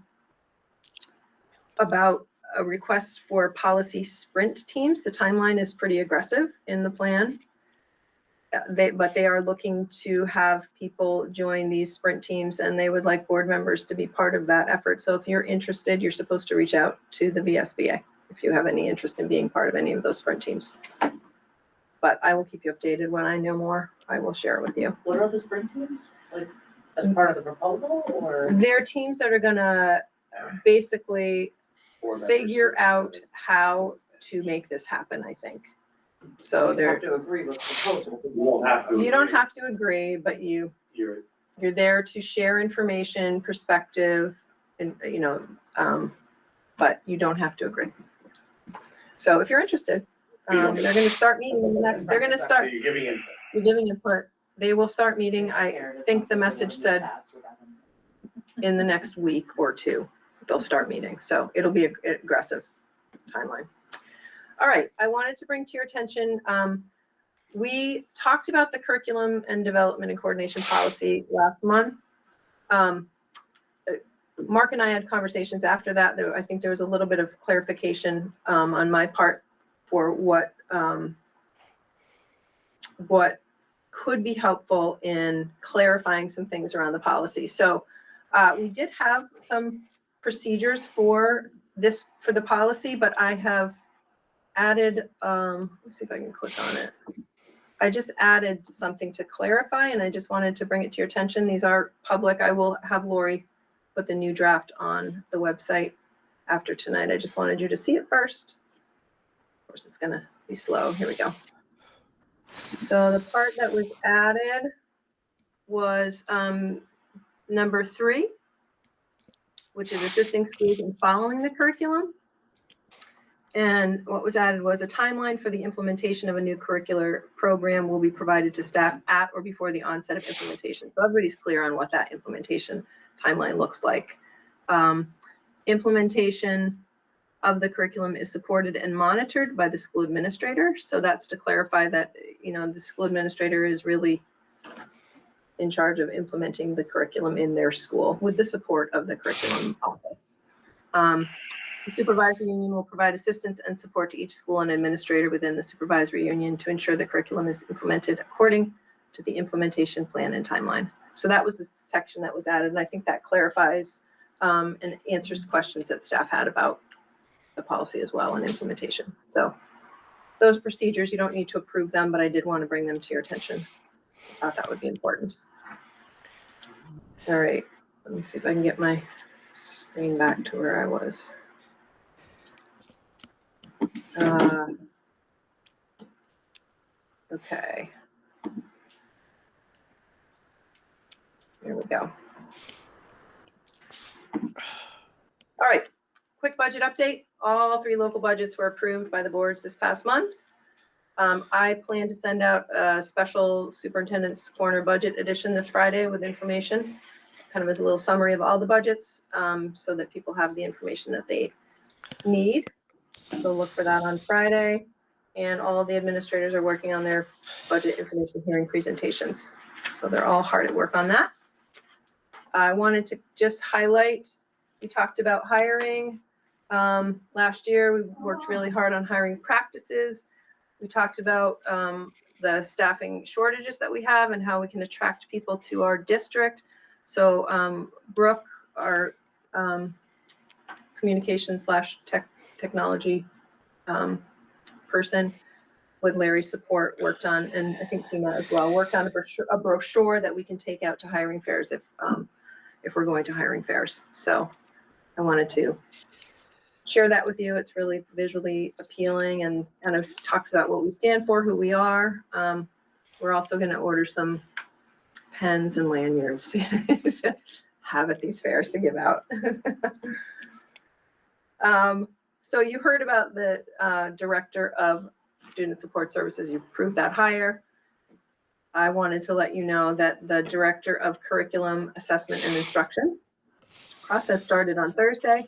a request for policy sprint teams. The timeline is pretty aggressive in the plan. But they are looking to have people join these sprint teams, and they would like board members to be part of that effort. So if you're interested, you're supposed to reach out to the VSBA if you have any interest in being part of any of those sprint teams. But I will keep you updated when I know more. I will share it with you. What are the sprint teams? Like, as part of the proposal, or? They're teams that are gonna basically figure out how to make this happen, I think. So you have to agree with the proposal. You don't have to agree, but you're there to share information, perspective, and but you don't have to agree. So if you're interested, they're going to start meeting in the next. They're going to start. You're giving input. They will start meeting. I think the message said in the next week or 2 they'll start meeting. So it'll be an aggressive timeline. All right, I wanted to bring to your attention, we talked about the curriculum and development and coordination policy last month. Mark and I had conversations after that. I think there was a little bit of clarification on my part for what could be helpful in clarifying some things around the policy. So we did have some procedures for the policy, but I have added, let's see if I can click on it. I just added something to clarify, and I just wanted to bring it to your attention. These are public. I will have Lori put the new draft on the website after tonight. I just wanted you to see it first. Of course, it's gonna be slow. Here we go. So the part that was added was number 3, which is assisting schools in following the curriculum. And what was added was a timeline for the implementation of a new curricular program will be provided to staff at or before the onset of implementation. So everybody's clear on what that implementation timeline looks like. Implementation of the curriculum is supported and monitored by the school administrator. So that's to clarify that, the school administrator is really in charge of implementing the curriculum in their school with the support of the curriculum office. The supervisory union will provide assistance and support to each school and administrator within the supervisory union to ensure the curriculum is implemented according to the implementation plan and timeline. So that was the section that was added, and I think that clarifies and answers questions that staff had about the policy as well and implementation. So those procedures, you don't need to approve them, but I did want to bring them to your attention. I thought that would be important. All right, let me see if I can get my screen back to where I was. Okay. There we go. All right, quick budget update. All 3 local budgets were approved by the boards this past month. I plan to send out a special superintendent's corner budget edition this Friday with information, kind of as a little summary of all the budgets, so that people have the information that they need. So look for that on Friday. And all of the administrators are working on their budget information hearing presentations. So they're all hard at work on that. I wanted to just highlight, we talked about hiring. Last year, we worked really hard on hiring practices. We talked about the staffing shortages that we have and how we can attract people to our district. So Brooke, our communication/technology person with Larry's support, worked on, and I think Tina as well, worked on a brochure that we can take out to hiring fairs if we're going to hiring fairs. So I wanted to share that with you. It's really visually appealing and kind of talks about what we stand for, who we are. We're also going to order some pens and lanyards to have at these fairs to give out. So you heard about the Director of Student Support Services. You approved that hire. I wanted to let you know that the Director of Curriculum Assessment and Instruction process started on Thursday,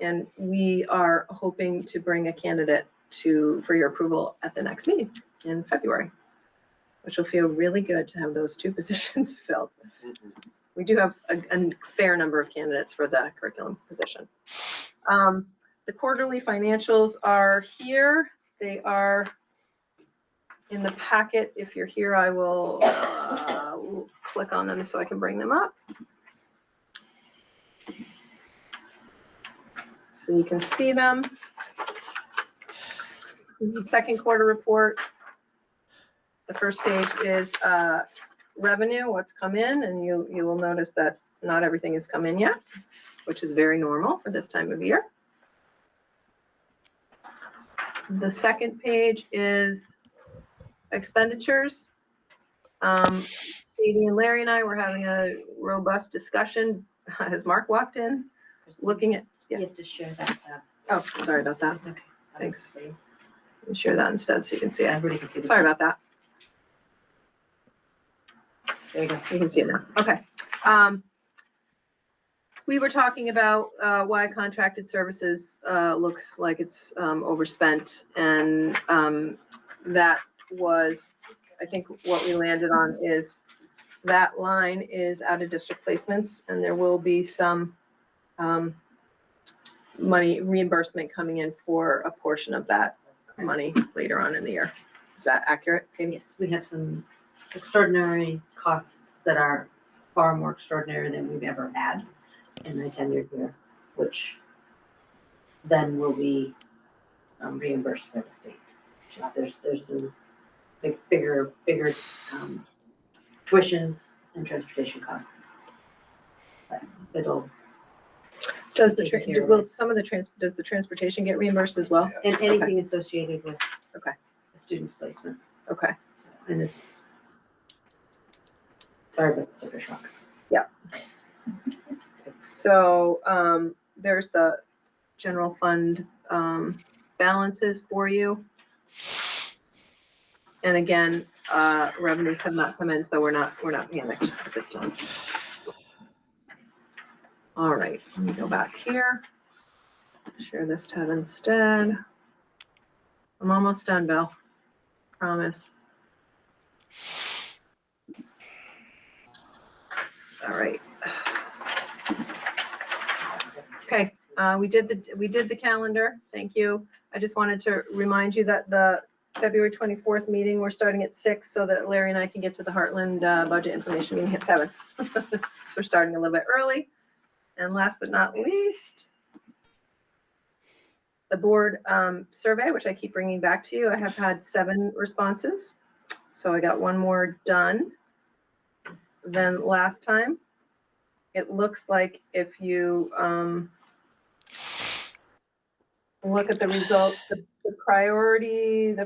and we are hoping to bring a candidate for your approval at the next meeting in February, which will feel really good to have those 2 positions filled. We do have a fair number of candidates for the curriculum position. The quarterly financials are here. They are in the packet. If you're here, I will click on them so I can bring them up. So you can see them. This is the second quarter report. The first page is revenue, what's come in, and you will notice that not everything has come in yet, which is very normal for this time of year. The second page is expenditures. Katie and Larry and I were having a robust discussion as Mark walked in, looking at. You have to share that. Oh, sorry about that. It's okay. Thanks. Let me share that instead so you can see it. Everybody can see the. Sorry about that. There you go. You can see it now. Okay. We were talking about why contracted services looks like it's overspent, and that was, I think, what we landed on is that line is out of district placements, and there will be some money reimbursement coming in for a portion of that money later on in the year. Is that accurate? Yes, we have some extraordinary costs that are far more extraordinary than we've ever had in my tenure here, which then will be reimbursed by the state. There's some bigger tuitions and transportation costs. But it'll Does the taken care of. will some of the does the transportation get reimbursed as well? And anything associated with Okay. the student's placement. Okay. So, and it's sorry about the sticker shock. Yeah. So there's the general fund balances for you. And again, revenues have not come in, so we're not panicked at this time. All right, let me go back here. Share this tab instead. I'm almost done, Bill. Promise. All right. Okay, we did the calendar. Thank you. I just wanted to remind you that the February 24th meeting, we're starting at 6 so that Larry and I can get to the Heartland budget information meeting at 7. So we're starting a little bit early. And last but not least, the board survey, which I keep bringing back to you. I have had 7 responses. So I got 1 more done than last time. It looks like if you look at the results, the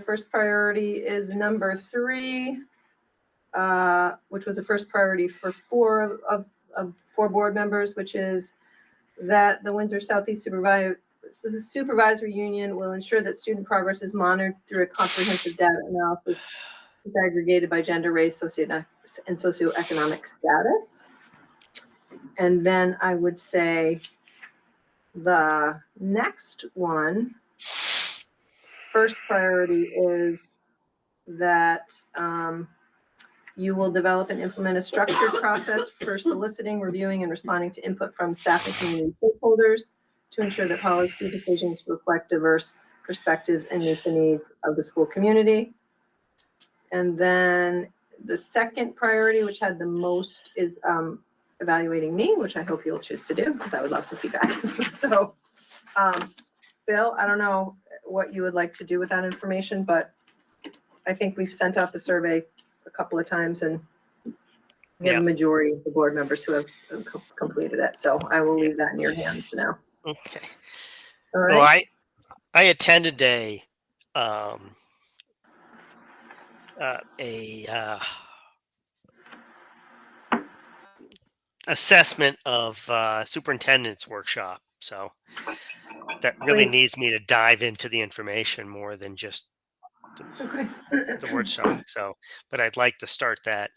first priority is number 3, which was the first priority for 4 of 4 board members, which is that the Windsor Southeast Supervisory Union will ensure that student progress is monitored through a comprehensive data analysis disaggregated by gender, race, and socioeconomic status. And then I would say the next one, first priority is that you will develop and implement a structured process for soliciting, reviewing, and responding to input from staff and community stakeholders to ensure that policy decisions reflect diverse perspectives and meet the needs of the school community. And then the second priority, which had the most, is evaluating me, which I hope you'll choose to do because I would love some feedback. So, Bill, I don't know what you would like to do with that information, but I think we've sent out the survey a couple of times and we have a majority of the board members who have completed it. So I will leave that in your hands now. Okay. All right. Well, I attended a assessment of superintendent's workshop. So that really needs me to dive into the information more than just the workshop. So, but I'd like to start that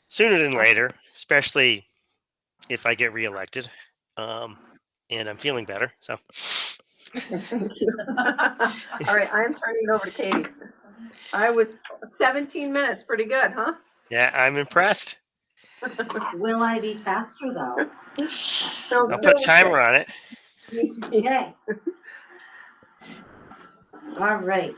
sooner than later, especially if I get reelected. And I'm feeling better. So thank you. All right, I'm turning it over to Katie. I was 17 minutes, pretty good, huh? Yeah, I'm impressed. Will I be faster though? So I'll put a timer on it. Okay. All right.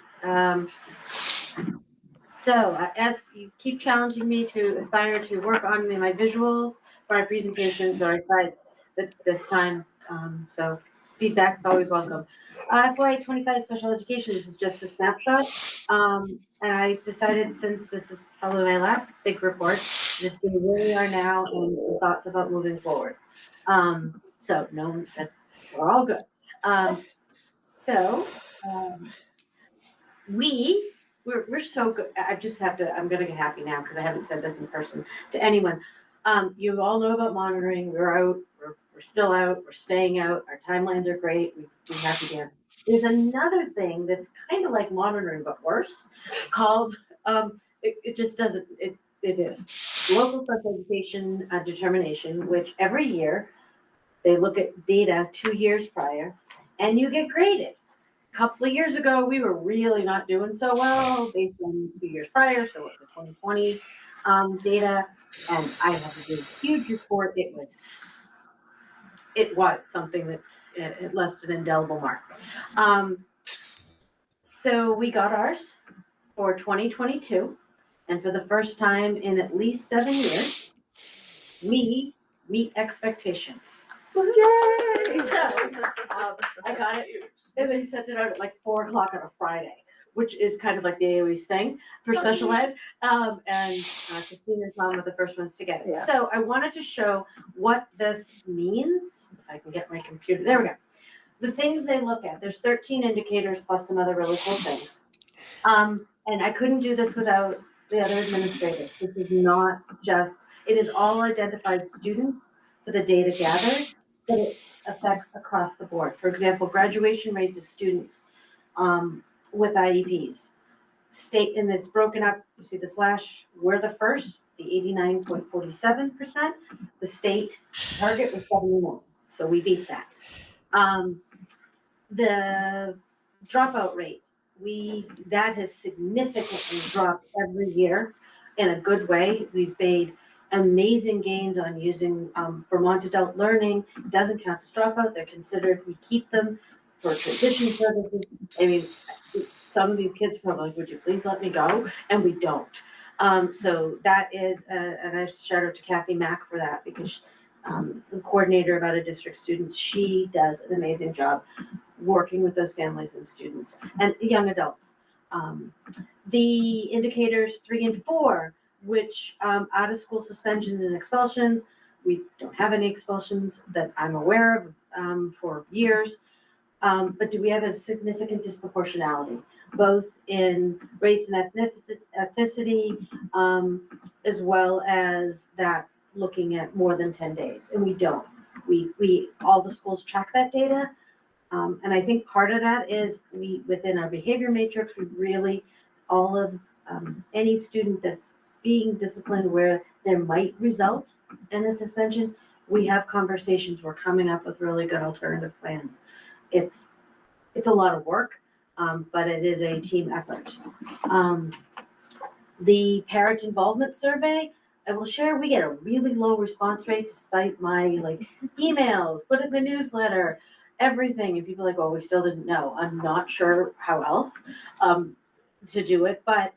So as you keep challenging me to aspire to work on my visuals for my presentation, so I tried this time. So feedback's always welcome. FY25 special education, this is just a snapshot. And I decided, since this is probably my last big report, just see where we are now and some thoughts about moving forward. So no, we're all good. We're so good. I'm gonna get happy now because I haven't said this in person to anyone. You all know about monitoring. We're out, we're still out, we're staying out. Our timelines are great. We do happy dance. There's another thing that's kind of like monitoring, but worse, called, it just doesn't, it is local special education determination, which every year they look at data 2 years prior and you get graded. A couple of years ago, we were really not doing so well based on 2 years prior, so the 2020 data, and I had to do a huge report. It was it was something that it left an indelible mark. So we got ours for 2022, and for the first time in at least 7 years, we meet expectations. Yay! So I got it, and they sent it out at like 4:00 on a Friday, which is kind of like the AOE's thing for special ed. And Christina's mom were the first ones to get it. Yes. So I wanted to show what this means. If I can get my computer, there we go. The things they look at, there's 13 indicators plus some other really cool things. And I couldn't do this without the other administrators. This is not just, it is all identified students for the data gathered, but it affects across the board. For example, graduation rates of students with IEPs. State, and it's broken up, you see the slash, we're the first, the 89.47%. The state target was 71, so we beat that. The dropout rate, that has significantly dropped every year in a good way. We've made amazing gains on using Vermont Adult Learning. It doesn't count as dropout. They're considered, we keep them for transition services. I mean, some of these kids are probably like, would you please let me go? And we don't. So that is, and I shout out to Kathy Mack for that, because the coordinator of out of district students, she does an amazing job working with those families and students and young adults. The indicators 3 and 4, which out of school suspensions and expulsions, we don't have any expulsions that I'm aware of for years. But do we have a significant disproportionality, both in race and ethnicity, as well as that looking at more than 10 days? And we don't. We all the schools track that data. And I think part of that is within our behavior matrix, we really, all of any student that's being disciplined where there might result in a suspension, we have conversations. We're coming up with really good alternative plans. It's a lot of work, but it is a team effort. The parent involvement survey, I will share, we get a really low response rate despite my emails, put in the newsletter, everything. And people are like, oh, we still didn't know. I'm not sure how else to do it, but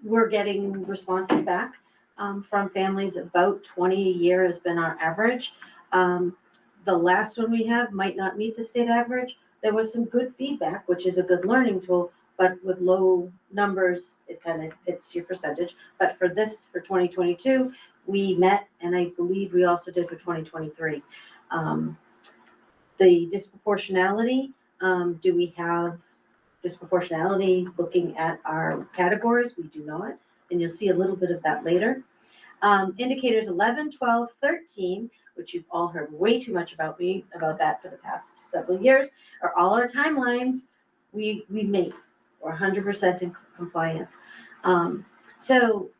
we're getting responses back from families. About 20 a year has been our average. The last one we have might not meet the state average. There was some good feedback, which is a good learning tool, but with low numbers, it kind of hits your percentage. But for 2022, we met, and I believe we also did for 2023. The disproportionality, do we have disproportionality looking at our categories? We do not, and you'll see a little bit of that later. Indicators 11, 12, 13, which you've all heard way too much about that for the past several years, are all our timelines we make. We're 100% in compliance. So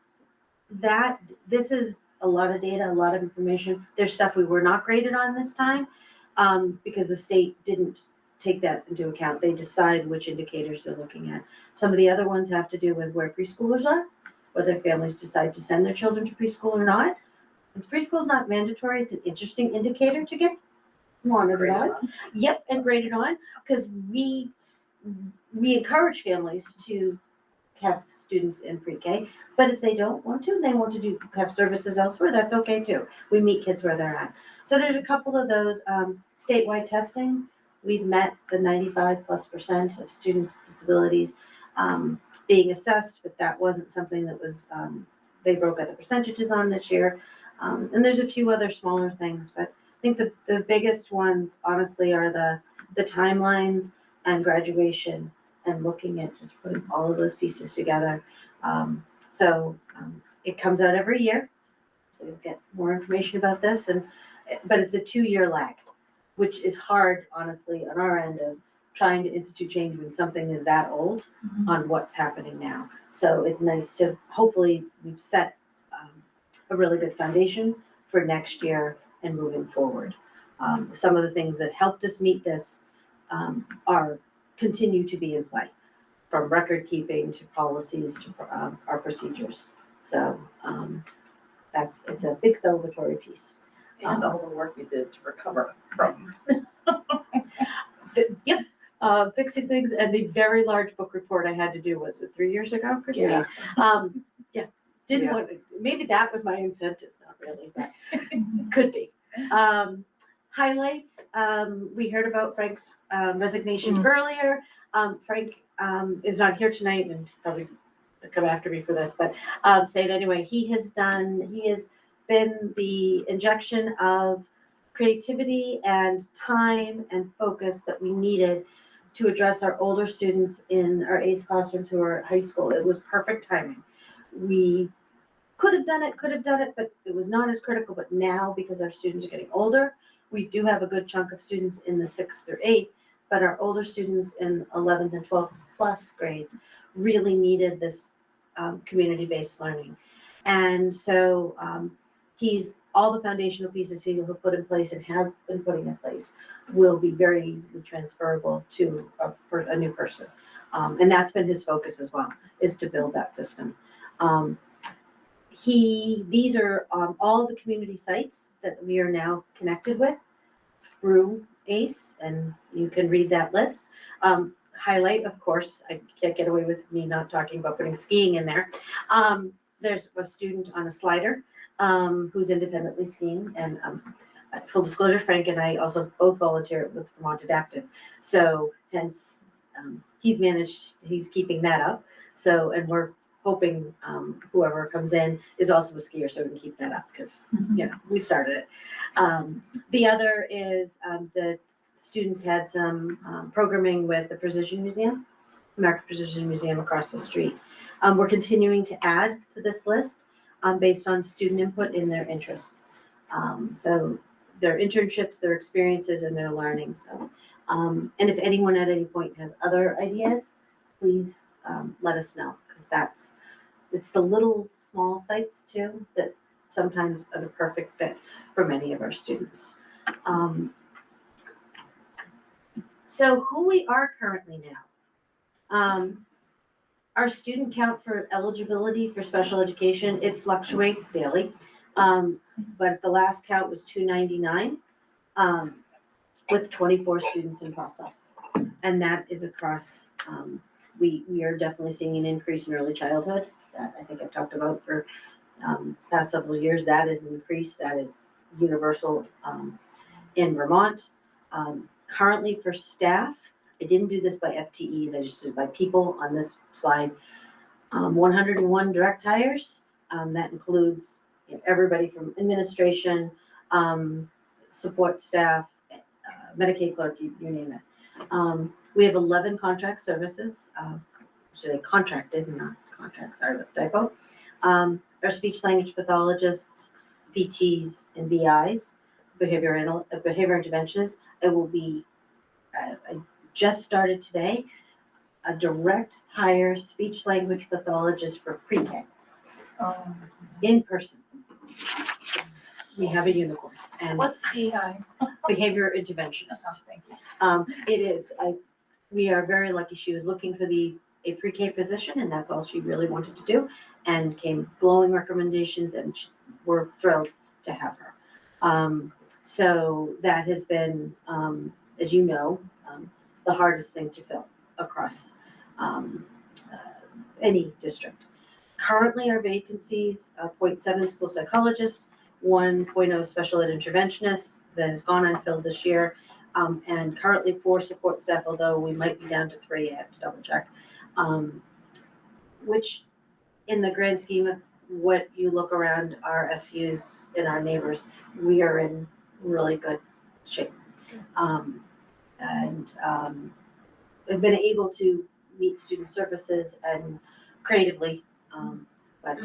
this is a lot of data, a lot of information. There's stuff we were not graded on this time because the state didn't take that into account. They decide which indicators they're looking at. Some of the other ones have to do with where preschoolers are, whether families decide to send their children to preschool or not. Since preschool is not mandatory, it's an interesting indicator to get monitored on. Yep, and graded on, because we encourage families to have students in pre-K, but if they don't want to, they want to have services elsewhere, that's okay too. We meet kids where they're at. So there's a couple of those. Statewide testing, we've met the 95+% of students with disabilities being assessed, but that wasn't something that was, they broke out the percentages on this year. And there's a few other smaller things, but I think the biggest ones honestly are the timelines and graduation, and looking at just putting all of those pieces together. It comes out every year, so you'll get more information about this, but it's a 2-year lag, which is hard, honestly, on our end of trying to institute change when something is that old on what's happening now. So it's nice to, hopefully we've set a really good foundation for next year and moving forward. Some of the things that helped us meet this continue to be in play, from record keeping to policies to our procedures. So it's a big celebratory piece. And all the work you did to recover from. Yep, fixing things, and the very large book report I had to do, was it 3 years ago, Christine? Yeah, didn't want, maybe that was my incentive, not really, but could be. Highlights, we heard about Frank's resignation earlier. Frank is not here tonight and probably come after me for this, but say it anyway. He has been the injection of creativity and time and focus that we needed to address our older students in our ACE classroom to our high school. It was perfect timing. We could have done it, but it was not as critical. But now, because our students are getting older, we do have a good chunk of students in the 6th through 8th, but our older students in 11th and 12th plus grades really needed this community-based learning. And so all the foundational pieces he will put in place and has been putting in place will be very easily transferable to a new person. And that's been his focus as well, is to build that system. These are all the community sites that we are now connected with through ACE, and you can read that list. Highlight, of course, I can't get away with me not talking about putting skiing in there. There's a student on a slider who's independently skiing, and full disclosure, Frank and I also both volunteer with Vermont Adaptive, so hence he's keeping that up. So, and we're hoping whoever comes in is also a skier, so we can keep that up, because we started it. The other is the students had some programming with the Precision Museum, American Precision Museum across the street. We're continuing to add to this list based on student input in their interests. So their internships, their experiences, and their learning. So, and if anyone at any point has other ideas, please let us know, because it's the little small sites too that sometimes are the perfect fit for many of our students. So who we are currently now. Our student count for eligibility for special education, it fluctuates daily. But the last count was 299 with 24 students in process. And that is across, we are definitely seeing an increase in early childhood that I think I've talked about for past several years. That is an increase, that is universal in Vermont. Currently for staff, I didn't do this by FTEs, I just did by people on this slide. 101 direct hires, that includes everybody from administration, support staff, Medicaid clerk, you name it. We have 11 contract services, actually contracted, not contracts, sorry about the typo. Our speech language pathologists, PTs, and BIs, behavior interventionists. It will be, I just started today, a direct hire speech language pathologist for pre-K. In person. We have a unicorn. And What's BI? behavior interventionist. Thank you. It is. We are very lucky. She was looking for a pre-K position, and that's all she really wanted to do, and came glowing recommendations, and we're thrilled to have her. So that has been, as you know, the hardest thing to fill across any district. Currently, our vacancies, 0.7 school psychologist, 1.0 special ed interventionist that has gone unfilled this year, and currently 4 support staff, although we might be down to 3, I have to double check, which in the grand scheme of what you look around our SUs and our neighbors, we are in really good shape. I've been able to meet student services and creatively, but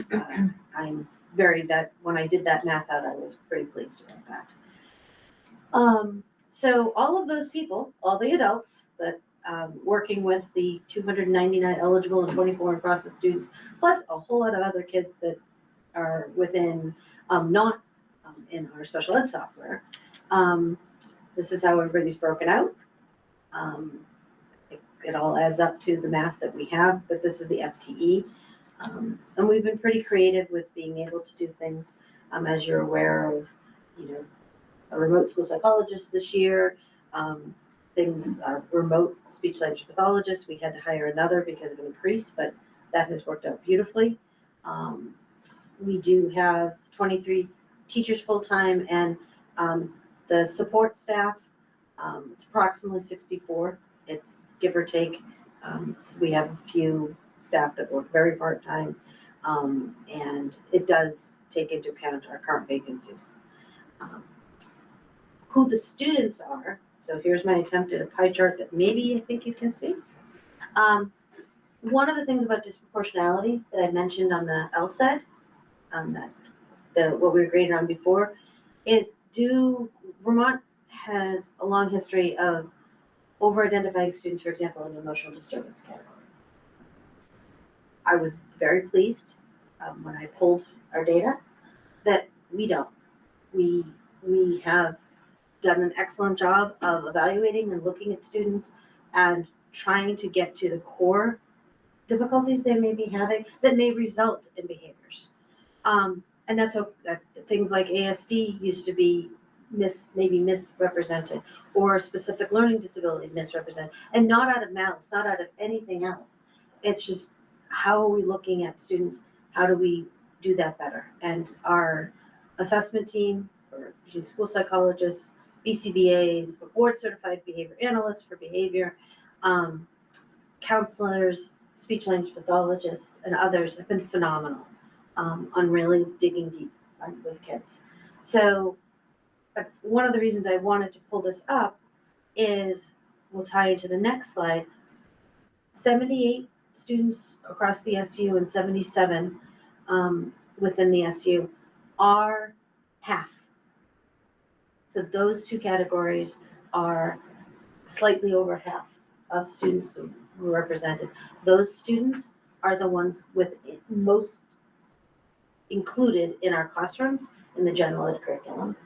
I'm when I did that math out, I was pretty pleased about that. So all of those people, all the adults that working with the 299 eligible and 24 in process students, plus a whole lot of other kids that are within, not in our special ed software. This is how everybody's broken out. It all adds up to the math that we have, but this is the FTE. And we've been pretty creative with being able to do things, as you're aware of, a remote school psychologist this year. Remote speech language pathologist. We had to hire another because of an increase, but that has worked out beautifully. We do have 23 teachers full-time, and the support staff, it's approximately 64. It's give or take. So we have a few staff that work very part-time, and it does take into account our current vacancies. Who the students are, so here's my attempt at a pie chart that maybe I think you can see. One of the things about disproportionality that I mentioned on the LSAT, what we were graded on before, is Vermont has a long history of over-identifying students, for example, in the emotional disturbance category. I was very pleased when I pulled our data that we don't. We have done an excellent job of evaluating and looking at students and trying to get to the core difficulties they may be having that may result in behaviors. And that's things like ASD used to be maybe misrepresented, or specific learning disability misrepresented, and not out of malice, not out of anything else. It's just, how are we looking at students? How do we do that better? And our assessment team, between school psychologists, BCBAs, board certified behavior analysts for behavior, counselors, speech language pathologists, and others have been phenomenal on really digging deep with kids. So one of the reasons I wanted to pull this up is, we'll tie into the next slide, 78 students across the SU and 77 within the SU are half. So those two categories are slightly over half of students who were represented. Those students are the ones with most included in our classrooms in the general ed curriculum,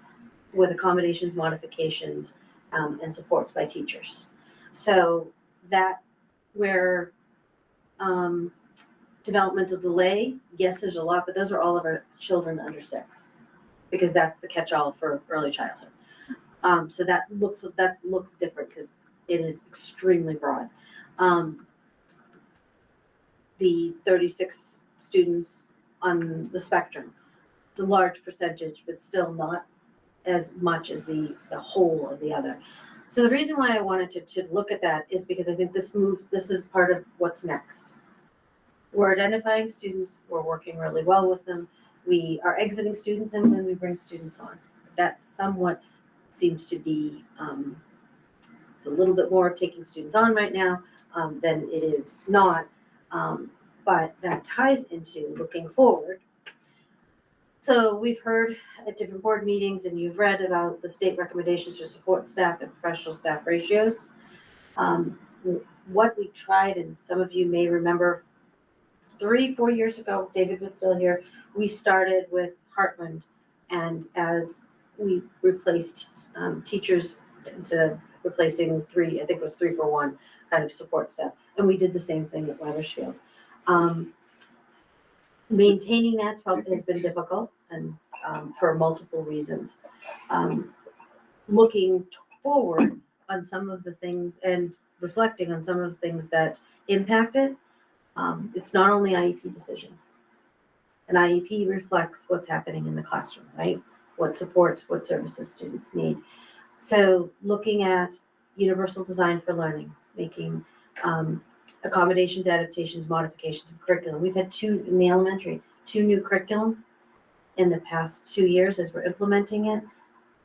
with accommodations, modifications, and supports by teachers. So that where developmental delay, yes, there's a lot, but those are all of our children under 6, because that's the catch-all for early childhood. So that looks different because it is extremely broad. The 36 students on the spectrum, it's a large percentage, but still not as much as the whole of the other. So the reason why I wanted to look at that is because I think this is part of what's next. We're identifying students, we're working really well with them, we are exiting students, and then we bring students on. That somewhat seems to be it's a little bit more of taking students on right now than it is not, but that ties into looking forward. So we've heard at different board meetings, and you've read about the state recommendations for support staff and professional staff ratios. What we tried, and some of you may remember 3-4 years ago, David was still here, we started with Heartland, and as we replaced teachers, instead of replacing 3, I think it was 3 for 1 kind of support staff, and we did the same thing at Wethersfield. Maintaining that has been difficult, and for multiple reasons. Looking forward on some of the things and reflecting on some of the things that impacted, it's not only IEP decisions. An IEP reflects what's happening in the classroom, right? What supports, what services students need. So looking at universal design for learning, making accommodations, adaptations, modifications of curriculum. We've had 2 in the elementary, 2 new curriculum in the past 2 years as we're implementing it.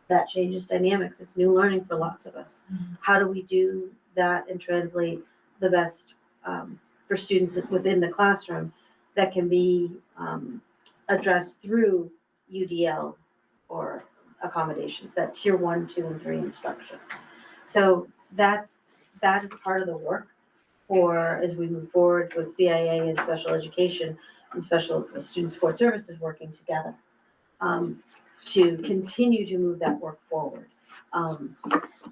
That changes dynamics. It's new learning for lots of us. Mm-hmm. How do we do that and translate the best for students within the classroom that can be addressed through UDL or accommodations, that tier 1, 2, and 3 instruction. So that is part of the work for as we move forward with CIA and special education and special student support services working together to continue to move that work forward.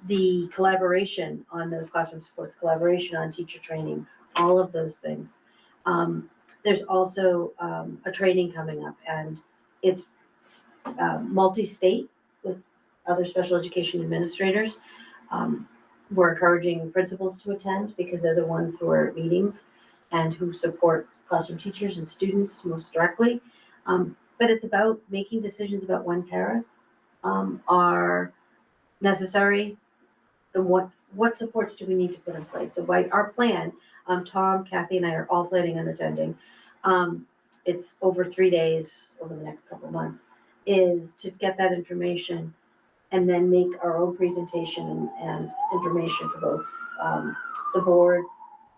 The collaboration on those classroom supports, collaboration on teacher training, all of those things. There's also a training coming up, and it's multi-state with other special education administrators. We're encouraging principals to attend because they're the ones who are at meetings and who support classroom teachers and students most directly. But it's about making decisions about when paras are necessary and what supports do we need to put in place. So by our plan, Tom, Kathy, and I are all planning on attending. It's over 3 days over the next couple of months, is to get that information and then make our own presentation and information for both the board,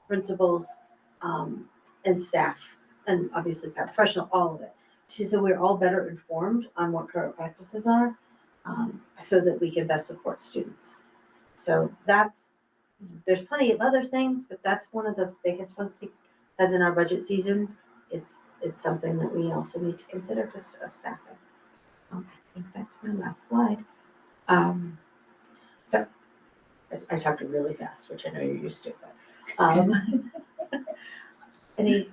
principals, and staff, and obviously paraprofessional, all of it. So we're all better informed on what current practices are, so that we can best support students. So there's plenty of other things, but that's one of the biggest ones because in our budget season, it's something that we also need to consider because of staffing. I think that's my last slide. So I talked really fast, which I know you're used to, but any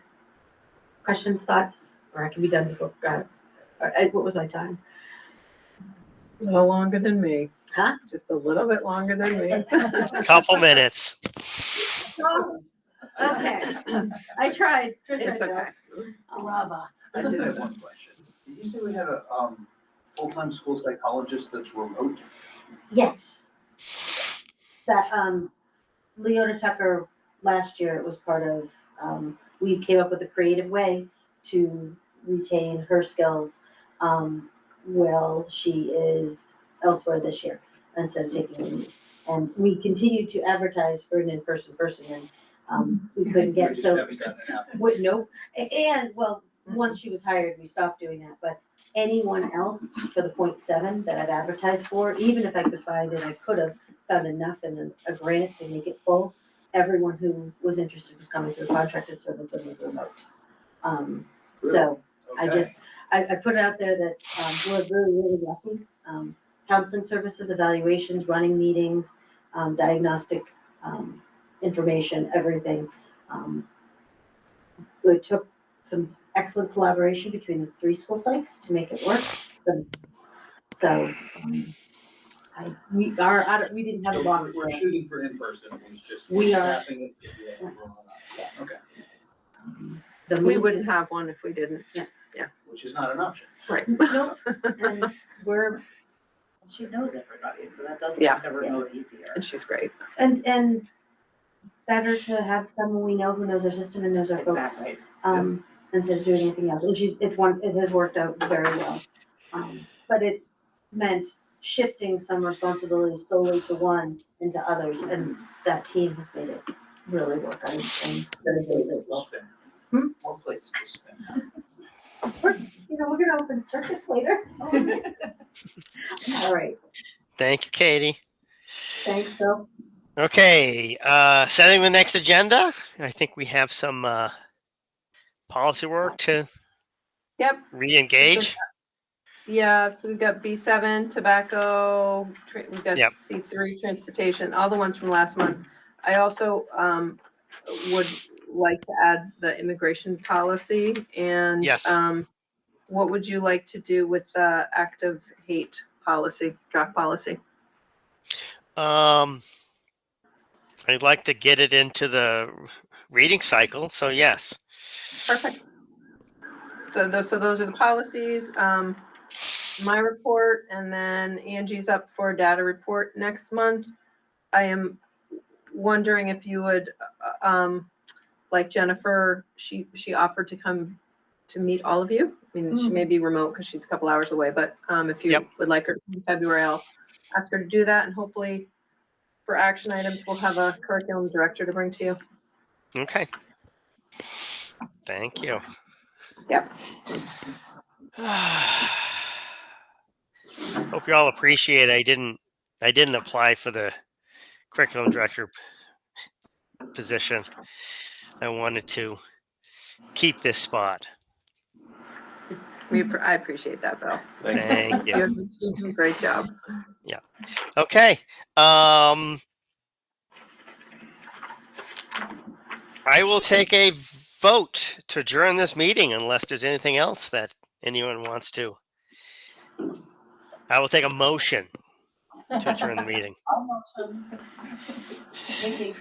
questions, thoughts, or I can be done before, what was my time? A little longer than me. Huh? Just a little bit longer than me. Couple minutes. Okay, I tried. It's okay. Brava. I did have one question. Did you say we had a full-time school psychologist that's remote? Yes. That Leota Tucker last year, it was part of, we came up with a creative way to retain her skills while she is elsewhere this year instead of taking a leave. And we continue to advertise for an in-person person, and we couldn't get, so, nope. And well, once she was hired, we stopped doing that, but anyone else for the 0.7 that I've advertised for, even if I could find it, I could have found enough in a grant to make it full. Everyone who was interested was coming through contracted service and was remote. So okay. I put it out there that we're really lucky. Counseling services, evaluations, running meetings, diagnostic information, everything. It took some excellent collaboration between the 3 school psychs to make it work. So we didn't have a box. We're shooting for in person. It's just we are. It if we have room or not. Okay. We wouldn't have one if we didn't. Yeah. Which is not an option. Right. Nope. And She knows everybody, so that does Yeah. make the remote easier. And she's great. and better to have someone we know who knows our system and knows our folks. Exactly. Instead of doing anything else. And it has worked out very well. But it meant shifting some responsibilities solely to one into others, and that team has made it really work. I'm very grateful. More plates to spin. We're gonna open circus later. All right. Thank you, Katie. Thanks, Bill. Okay, setting the next agenda. I think we have some policy work to re-engage. Yeah, so we've got B7, tobacco, we've got C3, transportation, all the ones from last month. I also would like to add the immigration policy, and what would you like to do with the active hate policy, draft policy? I'd like to get it into the reading cycle, so yes. Perfect. So those are the policies. My report, and then Angie's up for a data report next month. I am wondering if you would, like Jennifer, she offered to come to meet all of you. I mean, she may be remote because she's a couple hours away, but if you would like her in February, I'll ask her to do that, and hopefully for action items, we'll have a curriculum director to bring to you. Okay. Thank you. Yep. Hope you all appreciate I didn't apply for the curriculum director position. I wanted to keep this spot. I appreciate that, Bill. Thank you. You do a great job. Yeah. Okay. I will take a vote to adjourn this meeting unless there's anything else that anyone wants to. I will take a motion. to adjourn the meeting? Nikki,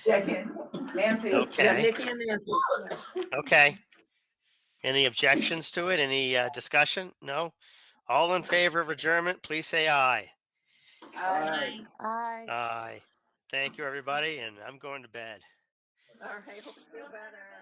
second, Nancy. Okay. Yeah, Nikki and Nancy. Okay. Any objections to it? Any discussion? No? All in favor of adjournment, please say aye. Aye. Aye. Aye. Thank you, everybody, and I'm going to bed. All right, hope you feel better.